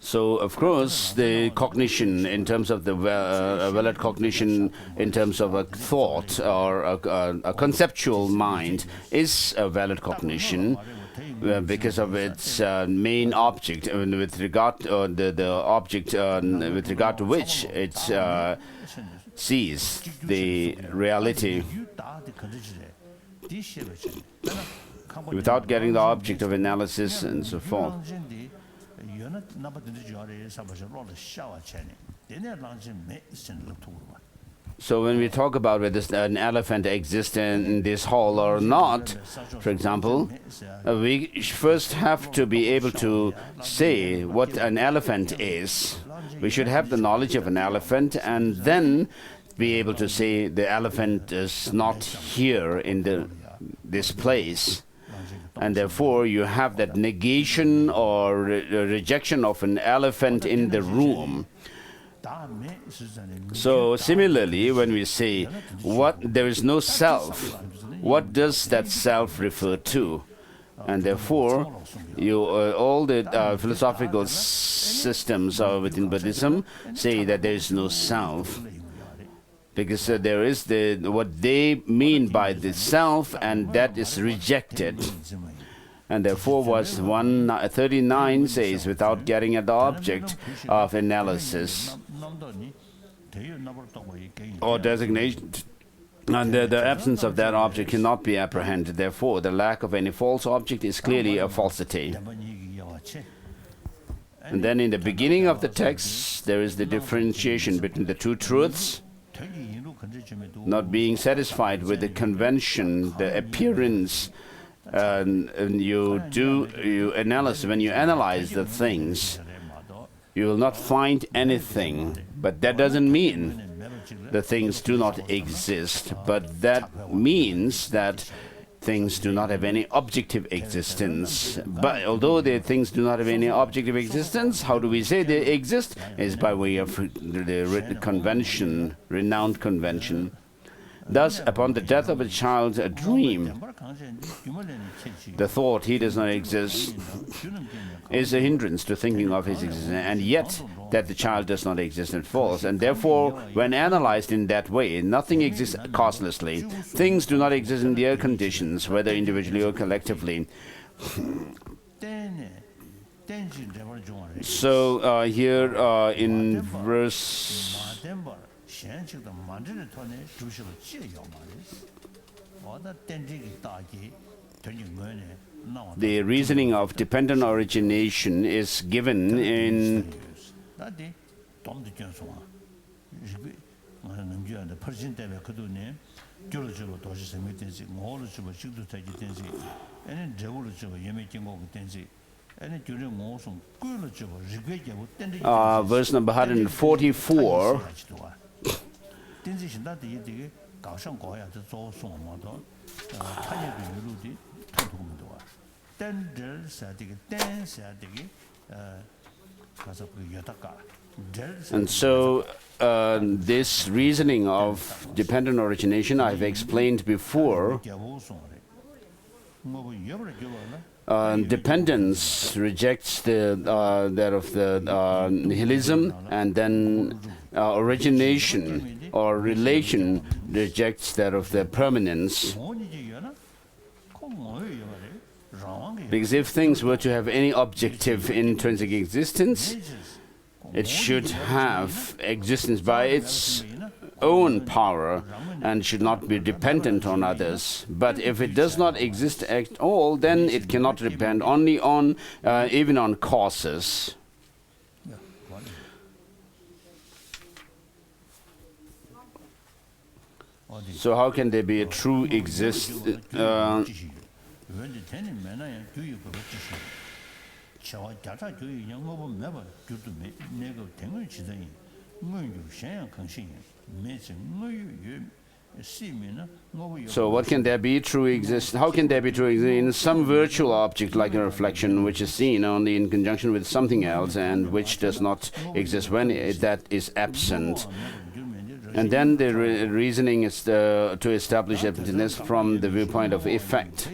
So, of course, the cognition in terms of the valid cognition in terms of a thought or a conceptual mind is a valid cognition because of its main object with regard to the object with regard to which it sees the reality. Without getting the object of analysis and so forth. So when we talk about whether an elephant exists in this hall or not, for example, we first have to be able to say what an elephant is. We should have the knowledge of an elephant and then be able to say the elephant is not here in this place. And therefore, you have that negation or rejection of an elephant in the room. So similarly, when we say there is no self, what does that self refer to? And therefore, all the philosophical systems within Buddhism say that there is no self. Because there is what they mean by the self, and that is rejected. And therefore, verse 139 says, without getting at the object of analysis or designation, and the absence of that object cannot be apprehended. Therefore, the lack of any false object is clearly a falsity. And then in the beginning of the text, there is the differentiation between the two truths. Not being satisfied with the convention, the appearance, and you analyze. When you analyze the things, you will not find anything. But that doesn't mean the things do not exist. But that means that things do not have any objective existence. But although the things do not have any objective existence, how do we say they exist? Is by way of the convention, renowned convention. Thus, upon the death of a child's dream, the thought he does not exist is a hindrance to thinking of his existence, and yet that the child does not exist is false. And therefore, when analyzed in that way, nothing exists causelessly. Things do not exist in their conditions, whether individually or collectively. So here in verse the reasoning of dependent origination is given in verse number 144. And so this reasoning of dependent origination I've explained before. Dependence rejects that of the nihilism, and then origination or relation rejects that of the permanence. Because if things were to have any objective intrinsic existence, it should have existence by its own power and should not be dependent on others. But if it does not exist at all, then it cannot depend only on, even on causes. So how can there be a true existence? So what can there be true exist? How can there be true exist in some virtual object like a reflection, which is seen only in conjunction with something else and which does not exist when that is absent? And then the reasoning is to establish emptiness from the viewpoint of effect.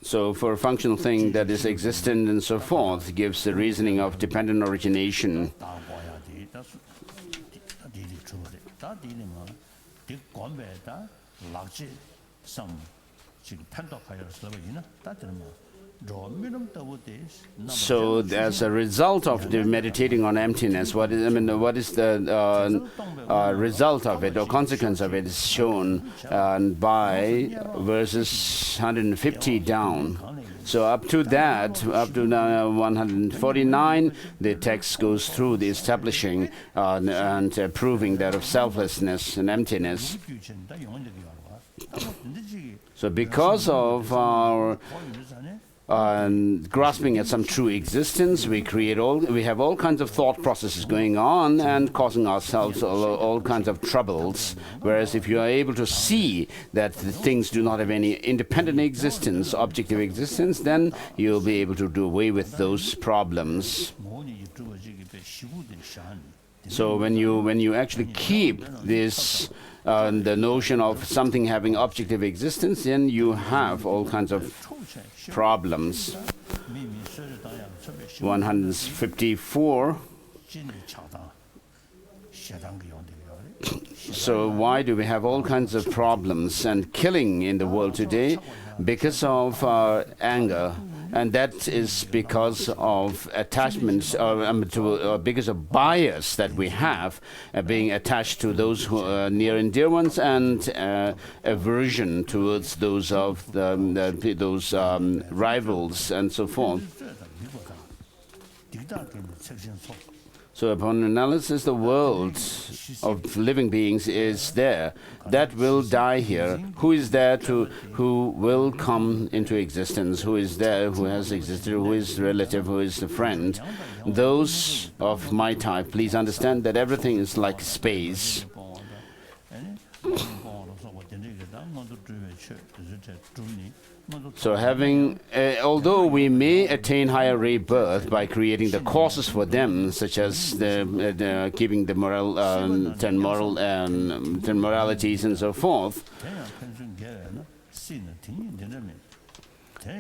So for a functional thing that is existent and so forth, gives the reasoning of dependent origination. So as a result of the meditating on emptiness, what is the result of it or consequence of it is shown by verses 150 down. So up to that, up to 149, the text goes through the establishing and proving that of selflessness and emptiness. So because of our grasping at some true existence, we have all kinds of thought processes going on and causing ourselves all kinds of troubles. Whereas if you are able to see that the things do not have any independent existence, objective existence, then you'll be able to do away with those problems. So when you actually keep this the notion of something having objective existence, then you have all kinds of problems. 154. So why do we have all kinds of problems and killing in the world today? Because of anger. And that is because of attachments, because of bias that we have, being attached to those who are near and dear ones, and aversion towards those of those rivals and so forth. So upon analysis, the world of living beings is there. That will die here. Who is there who will come into existence? Who is there who has existed? Who is relative? Who is a friend? Those of my type, please understand that everything is like space. So although we may attain higher rebirth by creating the causes for them, such as keeping the moral, 10 moralities and so forth,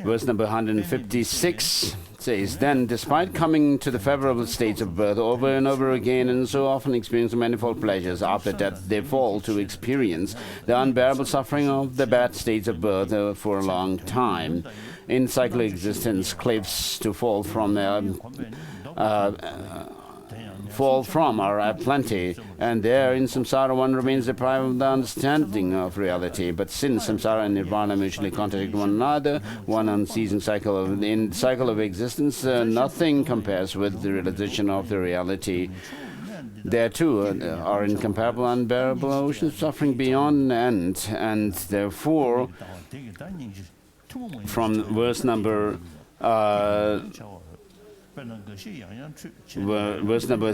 verse number 156 says, "Then, despite coming to the favorable states of birth over and over again and so often experiencing manifold pleasures, after death they fall to experience the unbearable suffering of the bad states of birth for a long time. In cyclic existence, cliffs to fall from are plenty, and there in samsara one remains deprived of the understanding of reality. But since samsara and nirvana mutually contradict one another, one unceasing cycle of existence, nothing compares with the realization of the reality. There too are incomparable, unbearable oceans suffering beyond end, and therefore, from verse number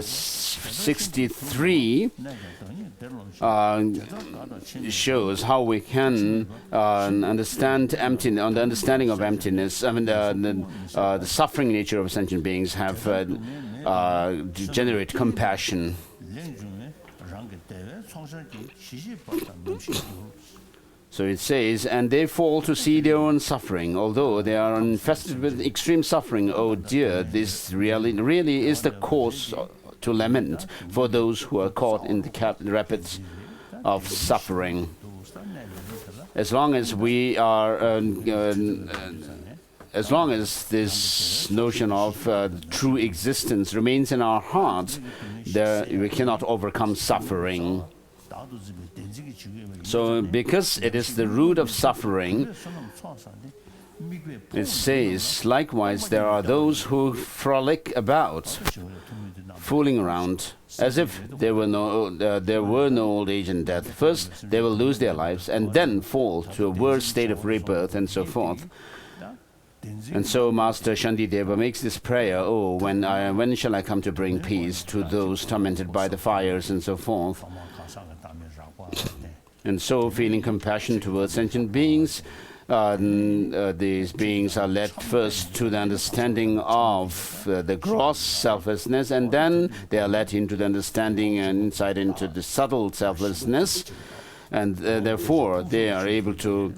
63 shows how we can understand emptiness. On the understanding of emptiness, I mean the suffering nature of sentient beings have generate compassion. So it says, "And they fall to see their own suffering, although they are infested with extreme suffering. Oh dear, this really is the cause to lament for those who are caught in the rapids of suffering." As long as we are, as long as this notion of true existence remains in our heart, we cannot overcome suffering. So because it is the root of suffering, it says, "Likewise, there are those who frolic about, fooling around, as if there were no old age and death. First, they will lose their lives, and then fall to a worse state of rebirth, and so forth." And so Master Shantideva makes this prayer, oh, when shall I come to bring peace to those tormented by the fires and so forth? And so, feeling compassion towards sentient beings, these beings are led first to the understanding of the gross selflessness, and then they are led into the understanding and insight into the subtle selflessness. And therefore, they are able to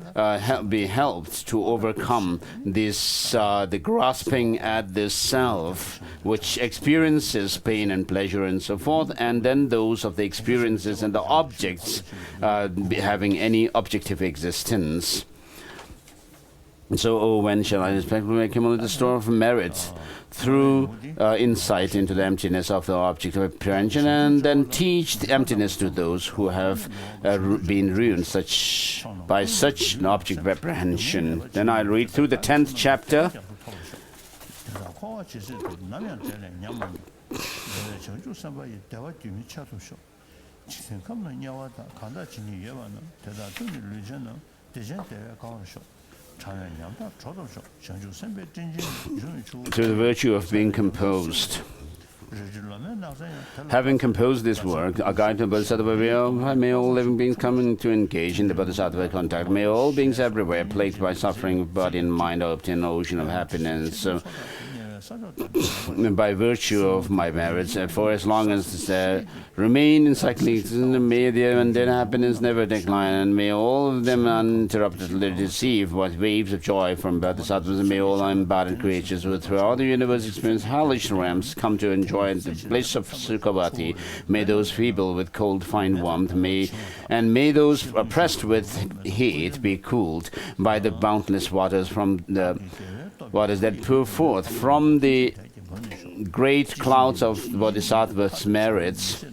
be helped to overcome this, the grasping at this self, which experiences pain and pleasure and so forth, and then those of the experiences and the objects having any objective existence. So, oh, when shall I expect to accumulate the store of merit through insight into the emptiness of the object of apprehension, and then teach the emptiness to those who have been ruined by such an object of apprehension. Then I read through the 10th chapter. To the virtue of being composed. Having composed this work, a guide to Bodhisattva, may all living beings come to engage in the Bodhisattva contact. May all beings everywhere, plagued by suffering of body and mind, obtain an ocean of happiness. By virtue of my merits, for as long as there remain in cycling, may their mundane happiness never decline, and may all of them uninterruptedly receive what waves of joy from bodhisattvas, and may all embodied creatures who throughout the universe experience hellish realms come to enjoy the bliss of Sukhavati. May those feeble with cold find warmth, may those oppressed with heat be cooled by the boundless waters from the waters that pour forth from the great clouds of bodhisattva's merits.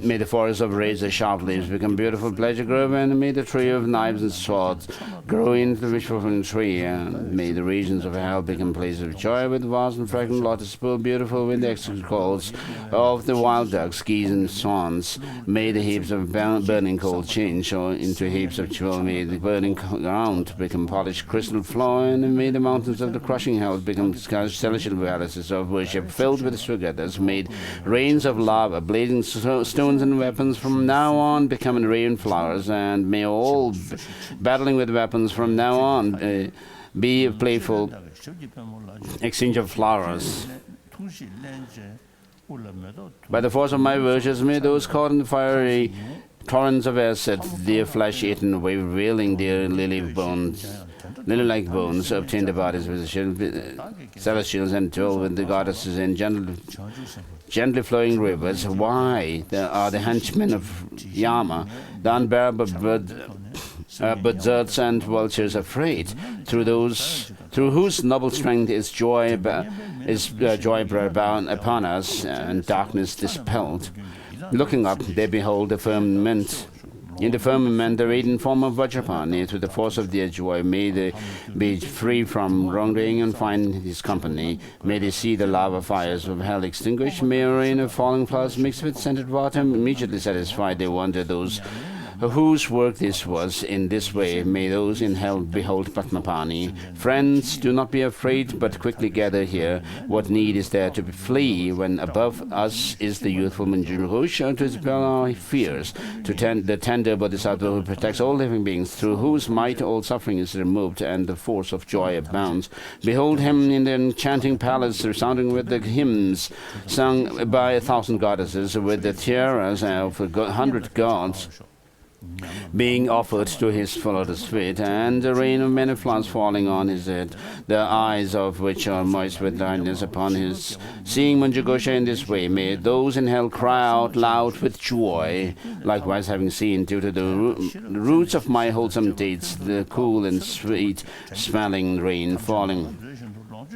May the forest of razor sharp leaves become beautiful pleasure grove, and may the tree of knives and swords grow into the wish-fulfilling tree, and may the regions of hell become places of joy with vast and fragrant lotus pool, beautiful with the exquisite calls of the wild ducks, geese and swans. May the heaps of burning coal change into heaps of jewel, may the burning ground become polished crystal floor, and may the mountains of the crushing hell become celestial palaces of worship filled with sugatas. May rains of lava, blazing stones and weapons from now on become rain flowers, and may all battling with weapons from now on be a playful exchange of flowers. By the force of my virtues, may those caught in the fiery torrents of acid, their flesh eaten away, revealing their lily-like bones, obtain the bodies with the celestials and dwell with the goddesses in gently flowing rivers. Why are the henchmen of Yama, the unbearable birds and vultures afraid? Through whose noble strength is joy brought upon us and darkness dispelled. Looking up, they behold the firmament. In the firmament, the radiant form of Vajrapani, through the force of their joy, may they be free from wrongdoing and find his company. May they see the lava fires of hell extinguished. May a rain of falling flowers mixed with scented water immediately satisfy their wonder. Those whose work this was in this way, may those in hell behold Padmapani. Friends, do not be afraid, but quickly gather here. What need is there to flee when above us is the youthful Manjushri to dispel our fears, to the tender Bodhisattva who protects all living beings, through whose might all suffering is removed and the force of joy abounds. Behold him in the enchanting palace, resounding with the hymns sung by 1,000 goddesses, with the tiaras of 100 gods being offered to his lotus feet, and the rain of many flowers falling on his head, the eyes of which are moist with darkness upon his. Seeing Manjughosha in this way, may those in hell cry out loud with joy. Likewise, having seen, due to the roots of my wholesome deeds, the cool and sweet smelling rain falling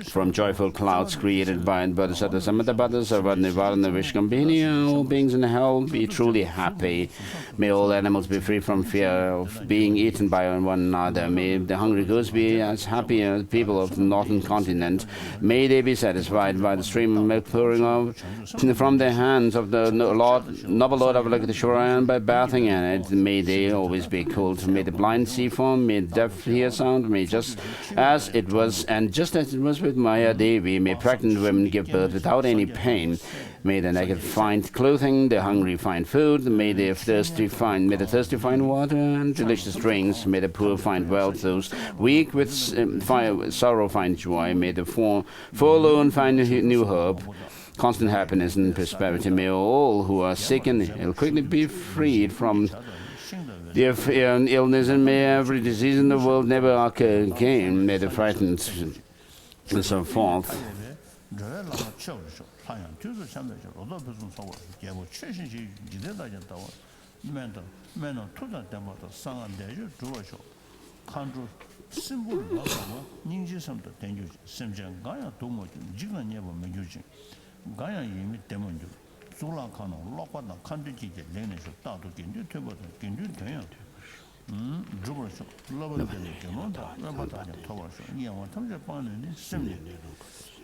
from joyful clouds created by Bodhisattva Samatapatthas, Sarvadnivadana Vishkambhini, all beings in hell be truly happy. May all animals be free from fear of being eaten by one another. May the hungry goose be as happy as people of the northern continent. May they be satisfied by the stream of milk pouring out from the hands of the noble Lord of Lakshmana, and by bathing in it. May they always be cooled. May the blind see form, may the deaf hear sound. May just as it was, and just as it was with Maya Devi, may pregnant women give birth without any pain. May the naked find clothing, the hungry find food. May the thirsty find water and delicious drinks. May the poor find wealth, those weak with sorrow find joy. May the forlorn find new hope, constant happiness and prosperity. May all who are sick and ill quickly be freed from the fear and illness, and may every disease in the world never occur again. May the frightened and so forth.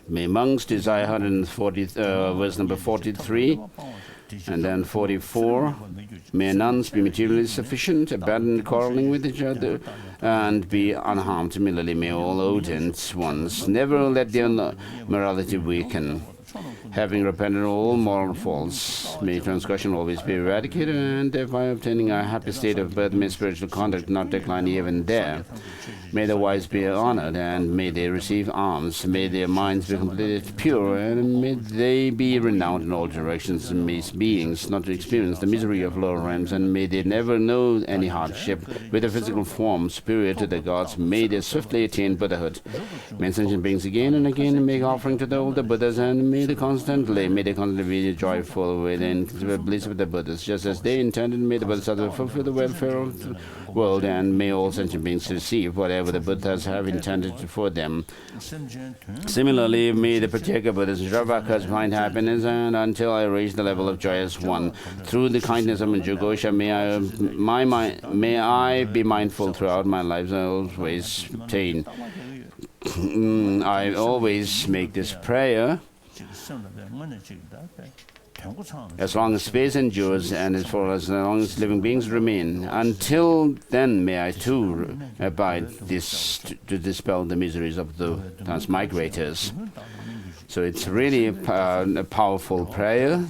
May monks desire 140, verse number 43, and then 44. May nuns be materially sufficient, abandon quarreling with each other, and be unharmed. Similarly, may all ardent ones never let their morality weaken. Having repented of all moral faults, may transgression always be eradicated, and thereby obtaining a happy state of birth, may spiritual conduct not decline even there. May the wise be honored, and may they receive alms. May their minds be completely pure, and may they be renowned in all directions. May beings not experience the misery of lower realms, and may they never know any hardship with a physical form superior to the gods. May they swiftly attain Buddhahood. May sentient beings again and again make offering to the older Buddhas, and may they constantly be joyful within the bliss of the Buddhas, just as they intended. May the Bodhisattva fulfill the welfare of the world, and may all sentient beings receive whatever the Buddhas have intended for them. Similarly, may the Pratyeka Buddhas and Shravakas find happiness, and until I reach the level of joyous one, through the kindness of Manjughosha, may I be mindful throughout my life. I always obtain. I always make this prayer. As long as space endures, and for as long as living beings remain, until then may I too abide to dispel the miseries of the transmigrators. So it's really a powerful prayer.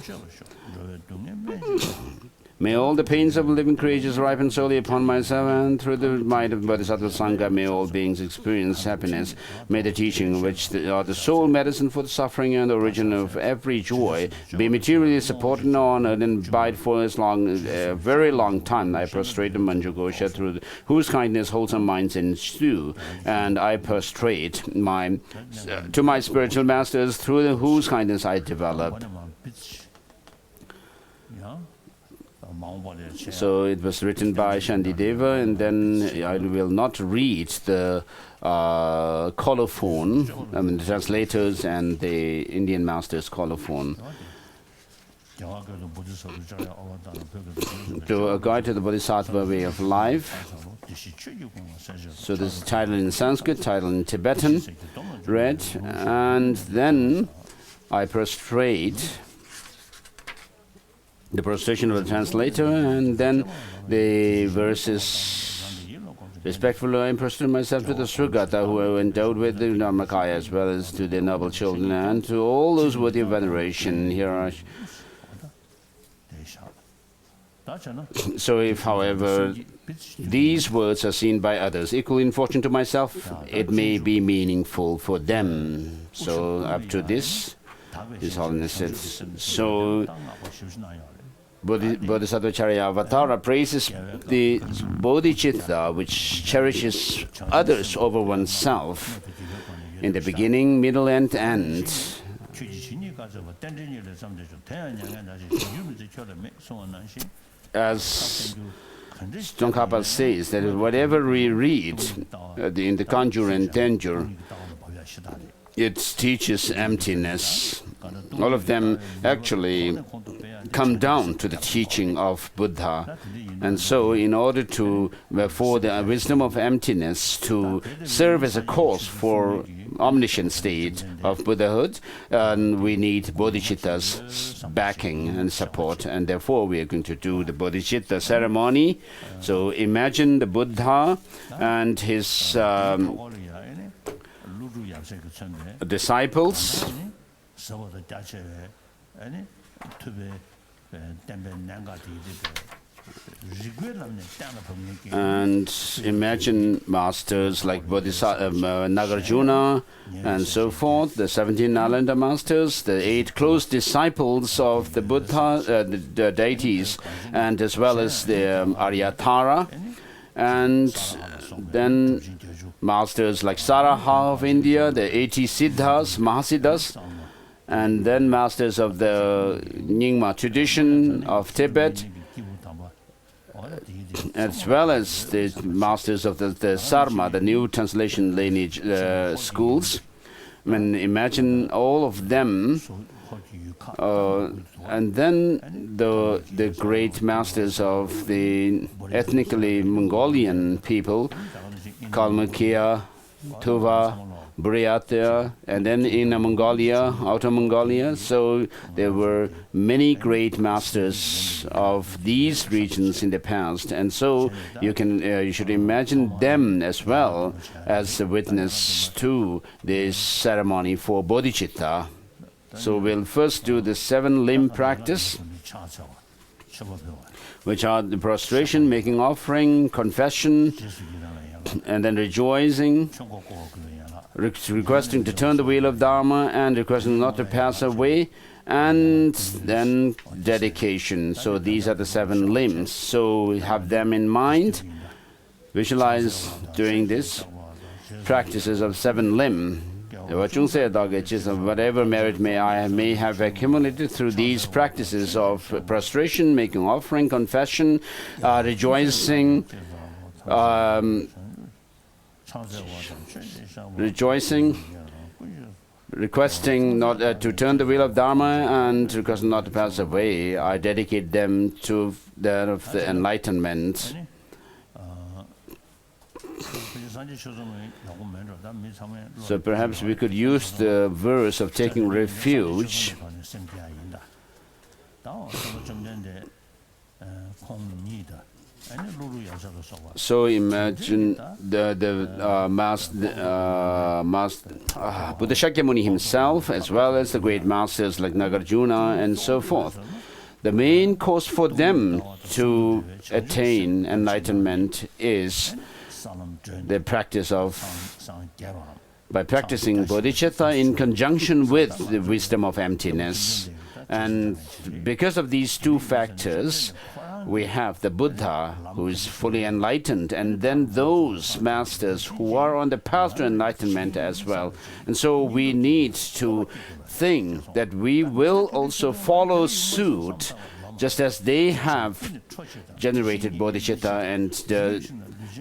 May all the pains of living creatures ripen solely upon myself, and through the might of Bodhisattva Sangha, may all beings experience happiness. May the teaching, which are the sole medicine for the suffering and origin of every joy, be materially supported and honored and abide for a very long time. I prostrate to Manjughosha, through whose kindness wholesome minds ensue, and I prostrate to my spiritual masters, through whose kindness I develop. So it was written by Shantideva, and then I will not read the colophon, the translators and the Indian master's colophon. To a guide to the Bodhisattva way of life. So this is title in Sanskrit, title in Tibetan, read, and then I prostrate. The prostration of the translator, and then the verses. Respectfully, I prostrate myself to the Srugata, who are endowed with the Dharmakaya, as well as to their noble children, and to all those worthy of veneration. Here are. So if, however, these words are seen by others equally important to myself, it may be meaningful for them. So up to this, His Holiness said. So Bodhisattva Charyavatara praises the bodhicitta, which cherishes others over oneself in the beginning, middle, and end. As Tsongkhapa says, that whatever we read in the Kanjur and Tenjur, it teaches emptiness. All of them actually come down to the teaching of Buddha. And so in order to, for the wisdom of emptiness to serve as a cause for omniscient state of Buddhahood, we need bodhicitta's backing and support, and therefore we are going to do the bodhicitta ceremony. So imagine the Buddha and his disciples. And imagine masters like Nagarjuna and so forth, the 17 Nalanda masters, the 8 close disciples of the Buddha, the deities, and as well as the Aryatara, and then masters like Saraha of India, the 80 Siddhas, Mahasiddhas, and then masters of the Nyingma tradition of Tibet, as well as the masters of the Sarma, the new translation lineage schools. I mean, imagine all of them, and then the great masters of the ethnically Mongolian people, Kalmykia, Tuva, Buryatia, and then Inner Mongolia, Outer Mongolia. So there were many great masters of these regions in the past, and so you should imagine them as well as a witness to this ceremony for bodhicitta. So we'll first do the 7-limb practice, which are the prostration, making offering, confession, and then rejoicing, requesting to turn the wheel of Dharma, and requesting not to pass away, and then dedication. So these are the 7 limbs. So have them in mind. Visualize doing this practices of 7 limb. Whatever merit I may have accumulated through these practices of prostration, making offering, confession, rejoicing, requesting not to turn the wheel of Dharma, and requesting not to pass away, I dedicate them to that of the enlightenment. So perhaps we could use the verse of taking refuge. So imagine the Buddha Shakyamuni himself, as well as the great masters like Nagarjuna and so forth. The main cause for them to attain enlightenment is the practice of, by practicing bodhicitta in conjunction with the wisdom of emptiness. And because of these 2 factors, we have the Buddha, who is fully enlightened, and then those masters who are on the path to enlightenment as well. And so we need to think that we will also follow suit, just as they have generated bodhicitta and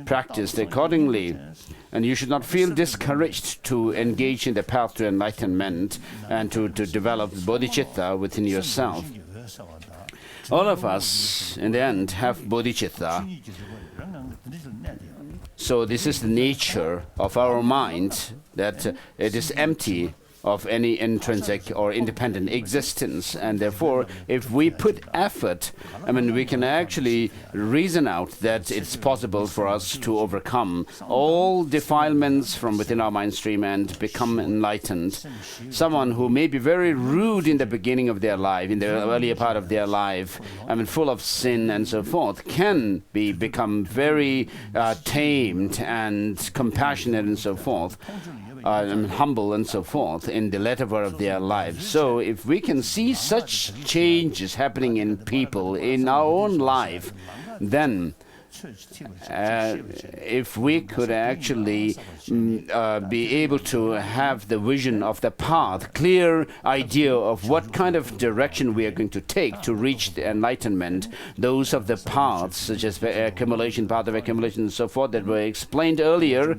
practiced accordingly. And you should not feel discouraged to engage in the path to enlightenment and to develop bodhicitta within yourself. All of us, in the end, have bodhicitta. So this is the nature of our mind, that it is empty of any intrinsic or independent existence, and therefore if we put effort, we can actually reason out that it's possible for us to overcome all defilements from within our mind stream and become enlightened. Someone who may be very rude in the beginning of their life, in the earlier part of their life, full of sin and so forth, can become very tamed and compassionate and so forth, humble and so forth in the latter part of their lives. So if we can see such changes happening in people in our own life, then if we could actually be able to have the vision of the path, clear idea of what kind of direction we are going to take to reach the enlightenment, those of the paths, such as accumulation, path of accumulation and so forth, that were explained earlier,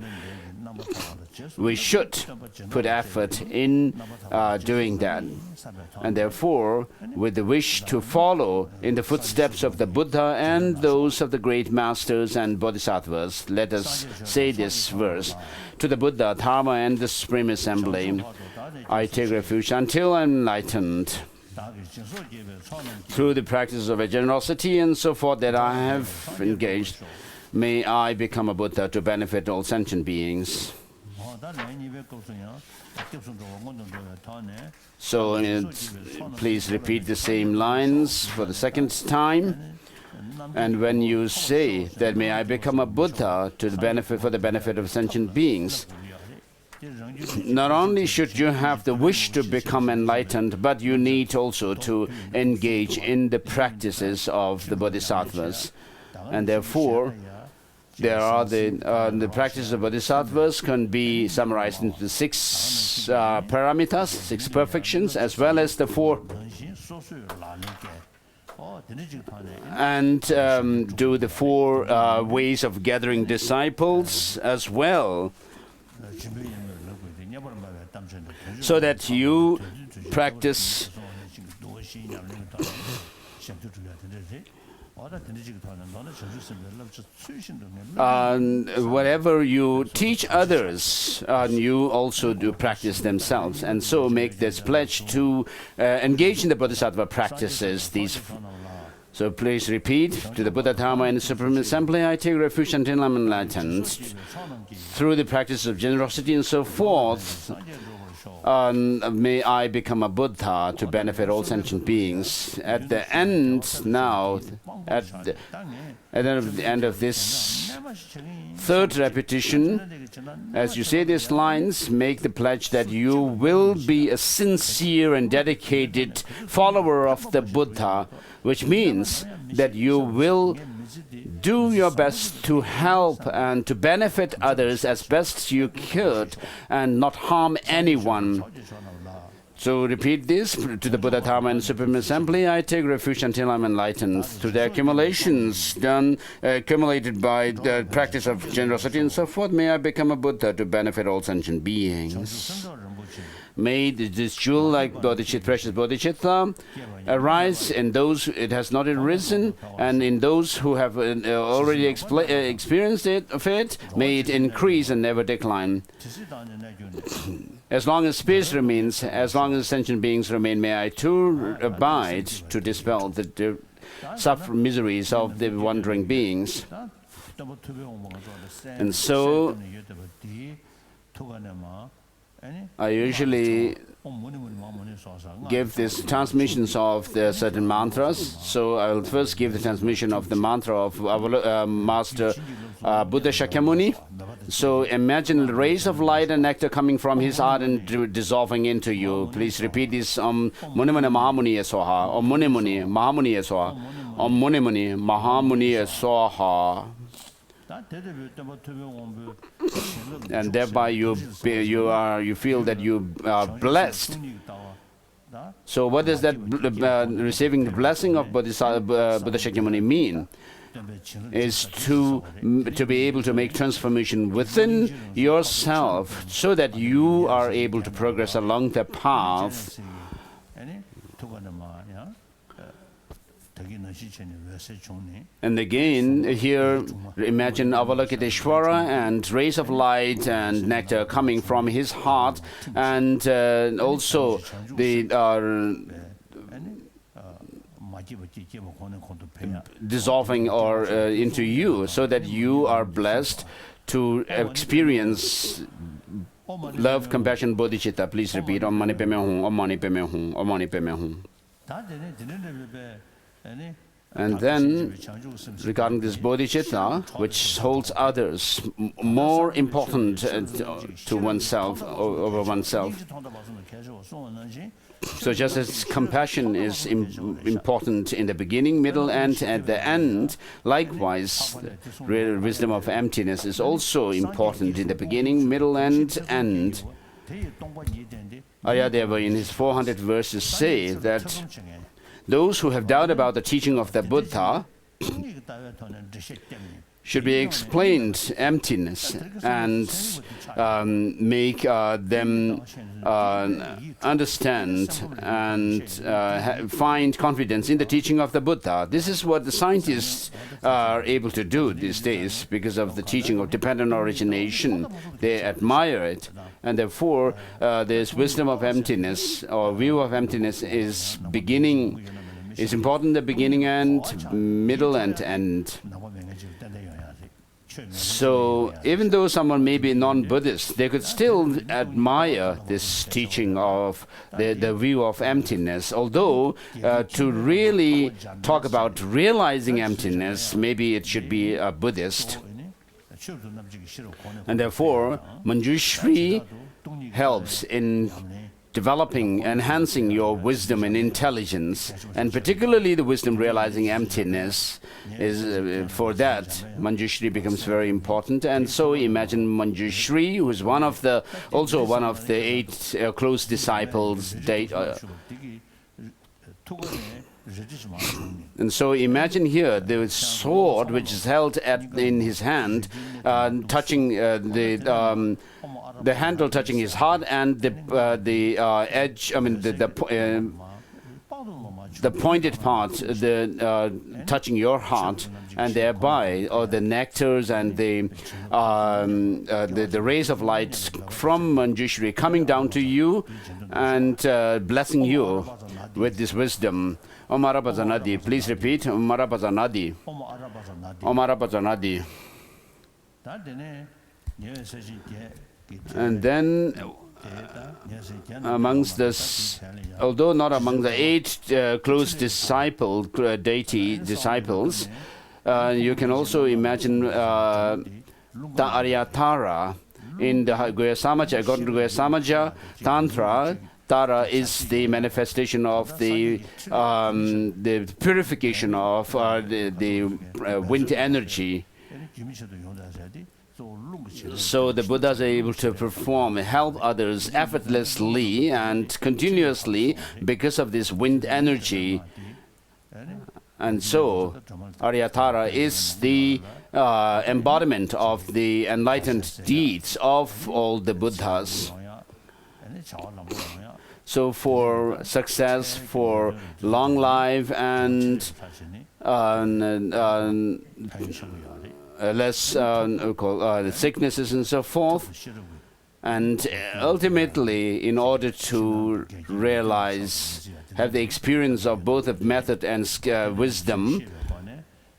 we should put effort in doing that. And therefore, with the wish to follow in the footsteps of the Buddha and those of the great masters and bodhisattvas, let us say this verse. To the Buddha, Dharma, and the Supreme Assembly, I take refuge until I am enlightened through the practice of a generosity and so forth that I have engaged. May I become a Buddha to benefit all sentient beings. So please repeat the same lines for the second time. And when you say that may I become a Buddha to the benefit for the benefit of sentient beings, not only should you have the wish to become enlightened, but you need also to engage in the practices of the bodhisattvas. And therefore, there are the practices of bodhisattvas can be summarized into the 6 paramitas, 6 perfections, as well as the 4 and do the 4 ways of gathering disciples as well, so that you practice whatever you teach others, you also do practice themselves, and so make this pledge to engage in the bodhisattva practices. So please repeat, to the Buddha, Dharma, and the Supreme Assembly, I take refuge until I'm enlightened. Through the practice of generosity and so forth, may I become a Buddha to benefit all sentient beings. At the end now, at the end of this 3rd repetition, as you say these lines, make the pledge that you will be a sincere and dedicated follower of the Buddha, which means that you will do your best to help and to benefit others as best you could and not harm anyone. So repeat this, to the Buddha, Dharma, and Supreme Assembly, I take refuge until I'm enlightened. Through the accumulations accumulated by the practice of generosity and so forth, may I become a Buddha to benefit all sentient beings. May this jewel like bodhicitta, precious bodhicitta, arise in those it has not arisen, and in those who have already experienced it, may it increase and never decline. As long as space remains, as long as sentient beings remain, may I too abide to dispel the miseries of the wandering beings. And so, I usually give these transmissions of the certain mantras. So I will first give the transmission of the mantra of our Master Buddha Shakyamuni. So imagine rays of light and nectar coming from his heart and dissolving into you. Please repeat this Muni Muni Mahamuni Swaha, Muni Muni Mahamuni Swaha, Muni Muni Mahamuni Swaha. And thereby you feel that you are blessed. So what does that receiving the blessing of Buddha Shakyamuni mean? Is to be able to make transformation within yourself so that you are able to progress along the path. And again, here, imagine Avalokiteshvara and rays of light and nectar coming from his heart, and also the dissolving or into you, so that you are blessed to experience love, compassion, bodhicitta. Please repeat Om Mani Padme Hum, Om Mani Padme Hum, Om Mani Padme Hum. And then, regarding this bodhicitta, which holds others more important to oneself, over oneself. So just as compassion is important in the beginning, middle, and at the end, likewise, the wisdom of emptiness is also important in the beginning, middle, and end. Ayadeva in his 400 verses say that those who have doubt about the teaching of the Buddha, should be explained emptiness and make them understand and find confidence in the teaching of the Buddha. This is what the scientists are able to do these days because of the teaching of dependent origination. They admire it, and therefore this wisdom of emptiness or view of emptiness is important in the beginning and middle and end. So even though someone may be non-Buddhist, they could still admire this teaching of the view of emptiness. Although to really talk about realizing emptiness, maybe it should be a Buddhist. And therefore, Manjushri helps in developing, enhancing your wisdom and intelligence, and particularly the wisdom realizing emptiness is for that Manjushri becomes very important. And so imagine Manjushri, who is also one of the 8 close disciples. And so imagine here the sword which is held in his hand, touching the handle touching his heart, and the edge, the pointed part, touching your heart, and thereby, or the nectars and the rays of light from Manjushri coming down to you and blessing you with this wisdom. Om Arabazanadi. Please repeat. Om Arabazanadi. Om Arabazanadi. And then amongst this, although not among the 8 close deity disciples, you can also imagine the Aryatara in the Guhyasamaja. According to Guhyasamaja Tantra, Tara is the manifestation of the purification of the wind energy. So the Buddhas are able to help others effortlessly and continuously because of this wind energy. And so Aryatara is the embodiment of the enlightened deeds of all the Buddhas. So for success, for long life and less sicknesses and so forth, and ultimately, in order to realize, have the experience of both of method and wisdom,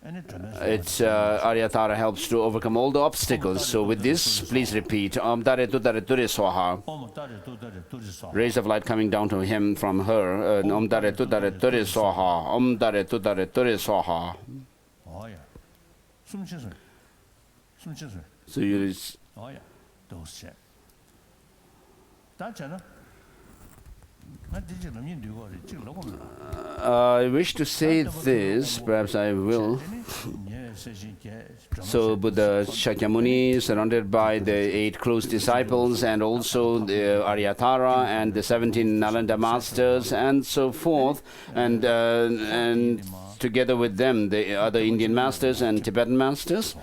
Aryatara helps to overcome all the obstacles. So with this, please repeat Om Tare Tu Tare Ture Swaha. Rays of light coming down to him from her. Om Tare Tu Tare Ture Swaha. Om Tare Tu Tare Ture Swaha. So you I wish to say this, perhaps I will. So Buddha Shakyamuni, surrounded by the 8 close disciples, and also the Aryatara and the 17 Nalanda masters and so forth, and together with them the other Indian masters and Tibetan masters,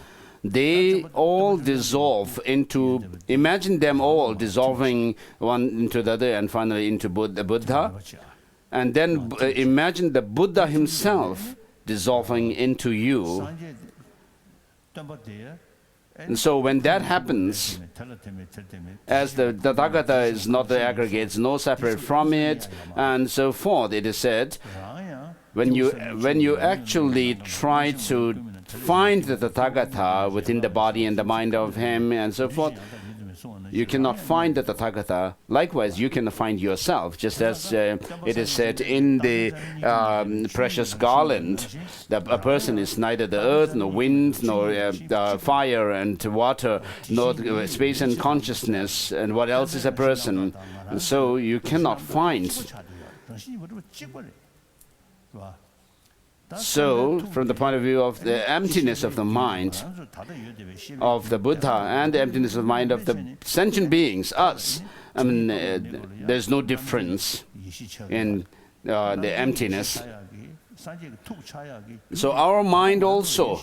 they all dissolve into, imagine them all dissolving one into the other and finally into the Buddha. And then imagine the Buddha himself dissolving into you. And so when that happens, as the Tathagata is not the aggregates, no separate from it, and so forth, it is said, when you actually try to find the Tathagata within the body and the mind of him and so forth, you cannot find the Tathagata. Likewise, you can find yourself, just as it is said in the precious garland, that a person is neither the earth, nor wind, nor fire and water, nor space and consciousness, and what else is a person? And so you cannot find. So, from the point of view of the emptiness of the mind of the Buddha and the emptiness of the mind of the sentient beings, us, I mean, there's no difference in the emptiness. So our mind also,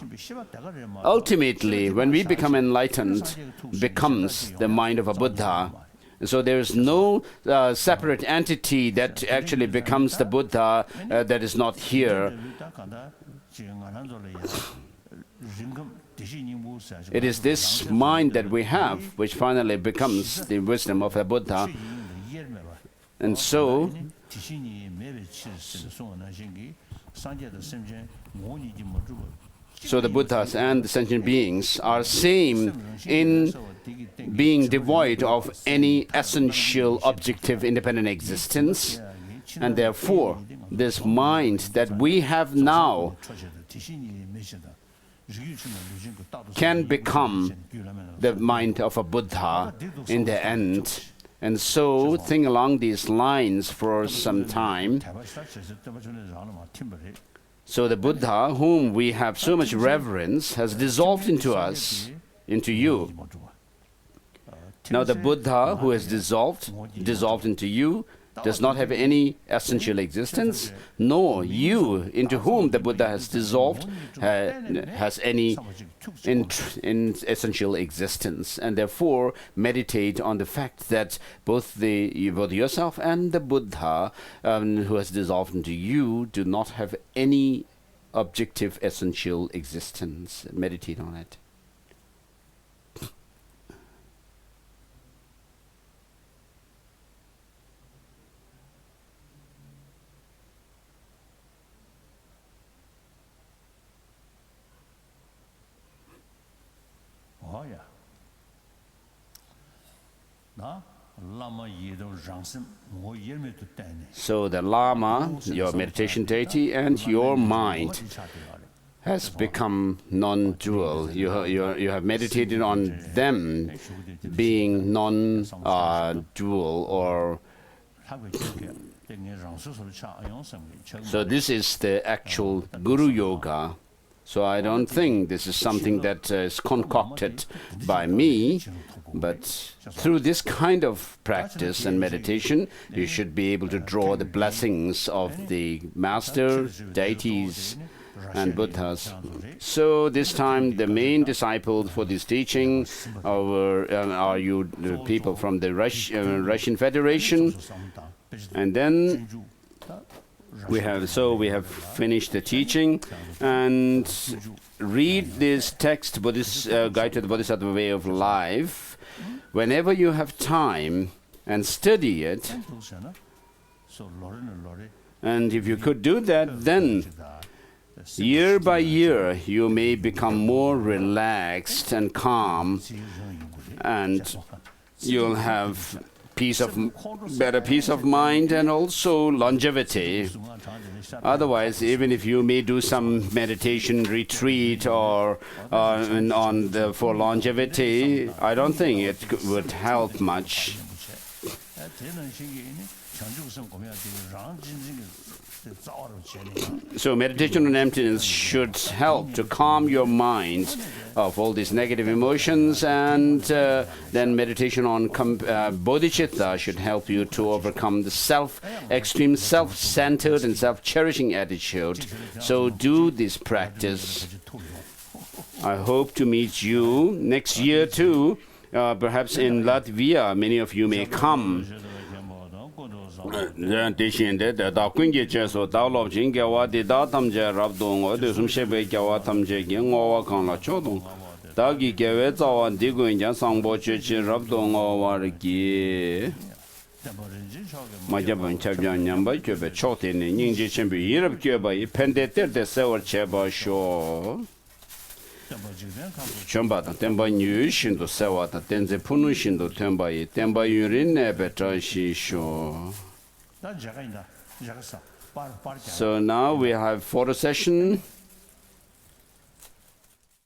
ultimately, when we become enlightened, becomes the mind of a Buddha. So there is no separate entity that actually becomes the Buddha that is not here. It is this mind that we have which finally becomes the wisdom of a Buddha. And so, the Buddhas and the sentient beings are same in being devoid of any essential objective independent existence, and therefore this mind that we have now can become the mind of a Buddha in the end. And so think along these lines for some time. So the Buddha, whom we have so much reverence, has dissolved into us, into you. Now the Buddha who has dissolved into you, does not have any essential existence, nor you into whom the Buddha has dissolved has any essential existence. And therefore meditate on the fact that both yourself and the Buddha who has dissolved into you do not have any objective essential existence. Meditate on it. So the Lama, your meditation deity, and your mind has become non-dual. You have meditated on them being non-dual, or so this is the actual Guru Yoga. So I don't think this is something that is concocted by me, but through this kind of practice and meditation, you should be able to draw the blessings of the master, deities, and Buddhas. So this time the main disciples for this teaching are you people from the Russian Federation, and then we have finished the teaching, and read this text, Buddhist Guide to the Bodhisattva Way of Life, whenever you have time, and study it. And if you could do that, then year by year you may become more relaxed and calm, and you'll have better peace of mind and also longevity. Otherwise, even if you may do some meditation retreat or for longevity, I don't think it would help much. So meditation on emptiness should help to calm your mind of all these negative emotions, and then meditation on bodhicitta should help you to overcome the extreme self-centered and self-cherishing attitude. So do this practice. I hope to meet you next year too, perhaps in Latvia. Many of you may come. So now we have photo session.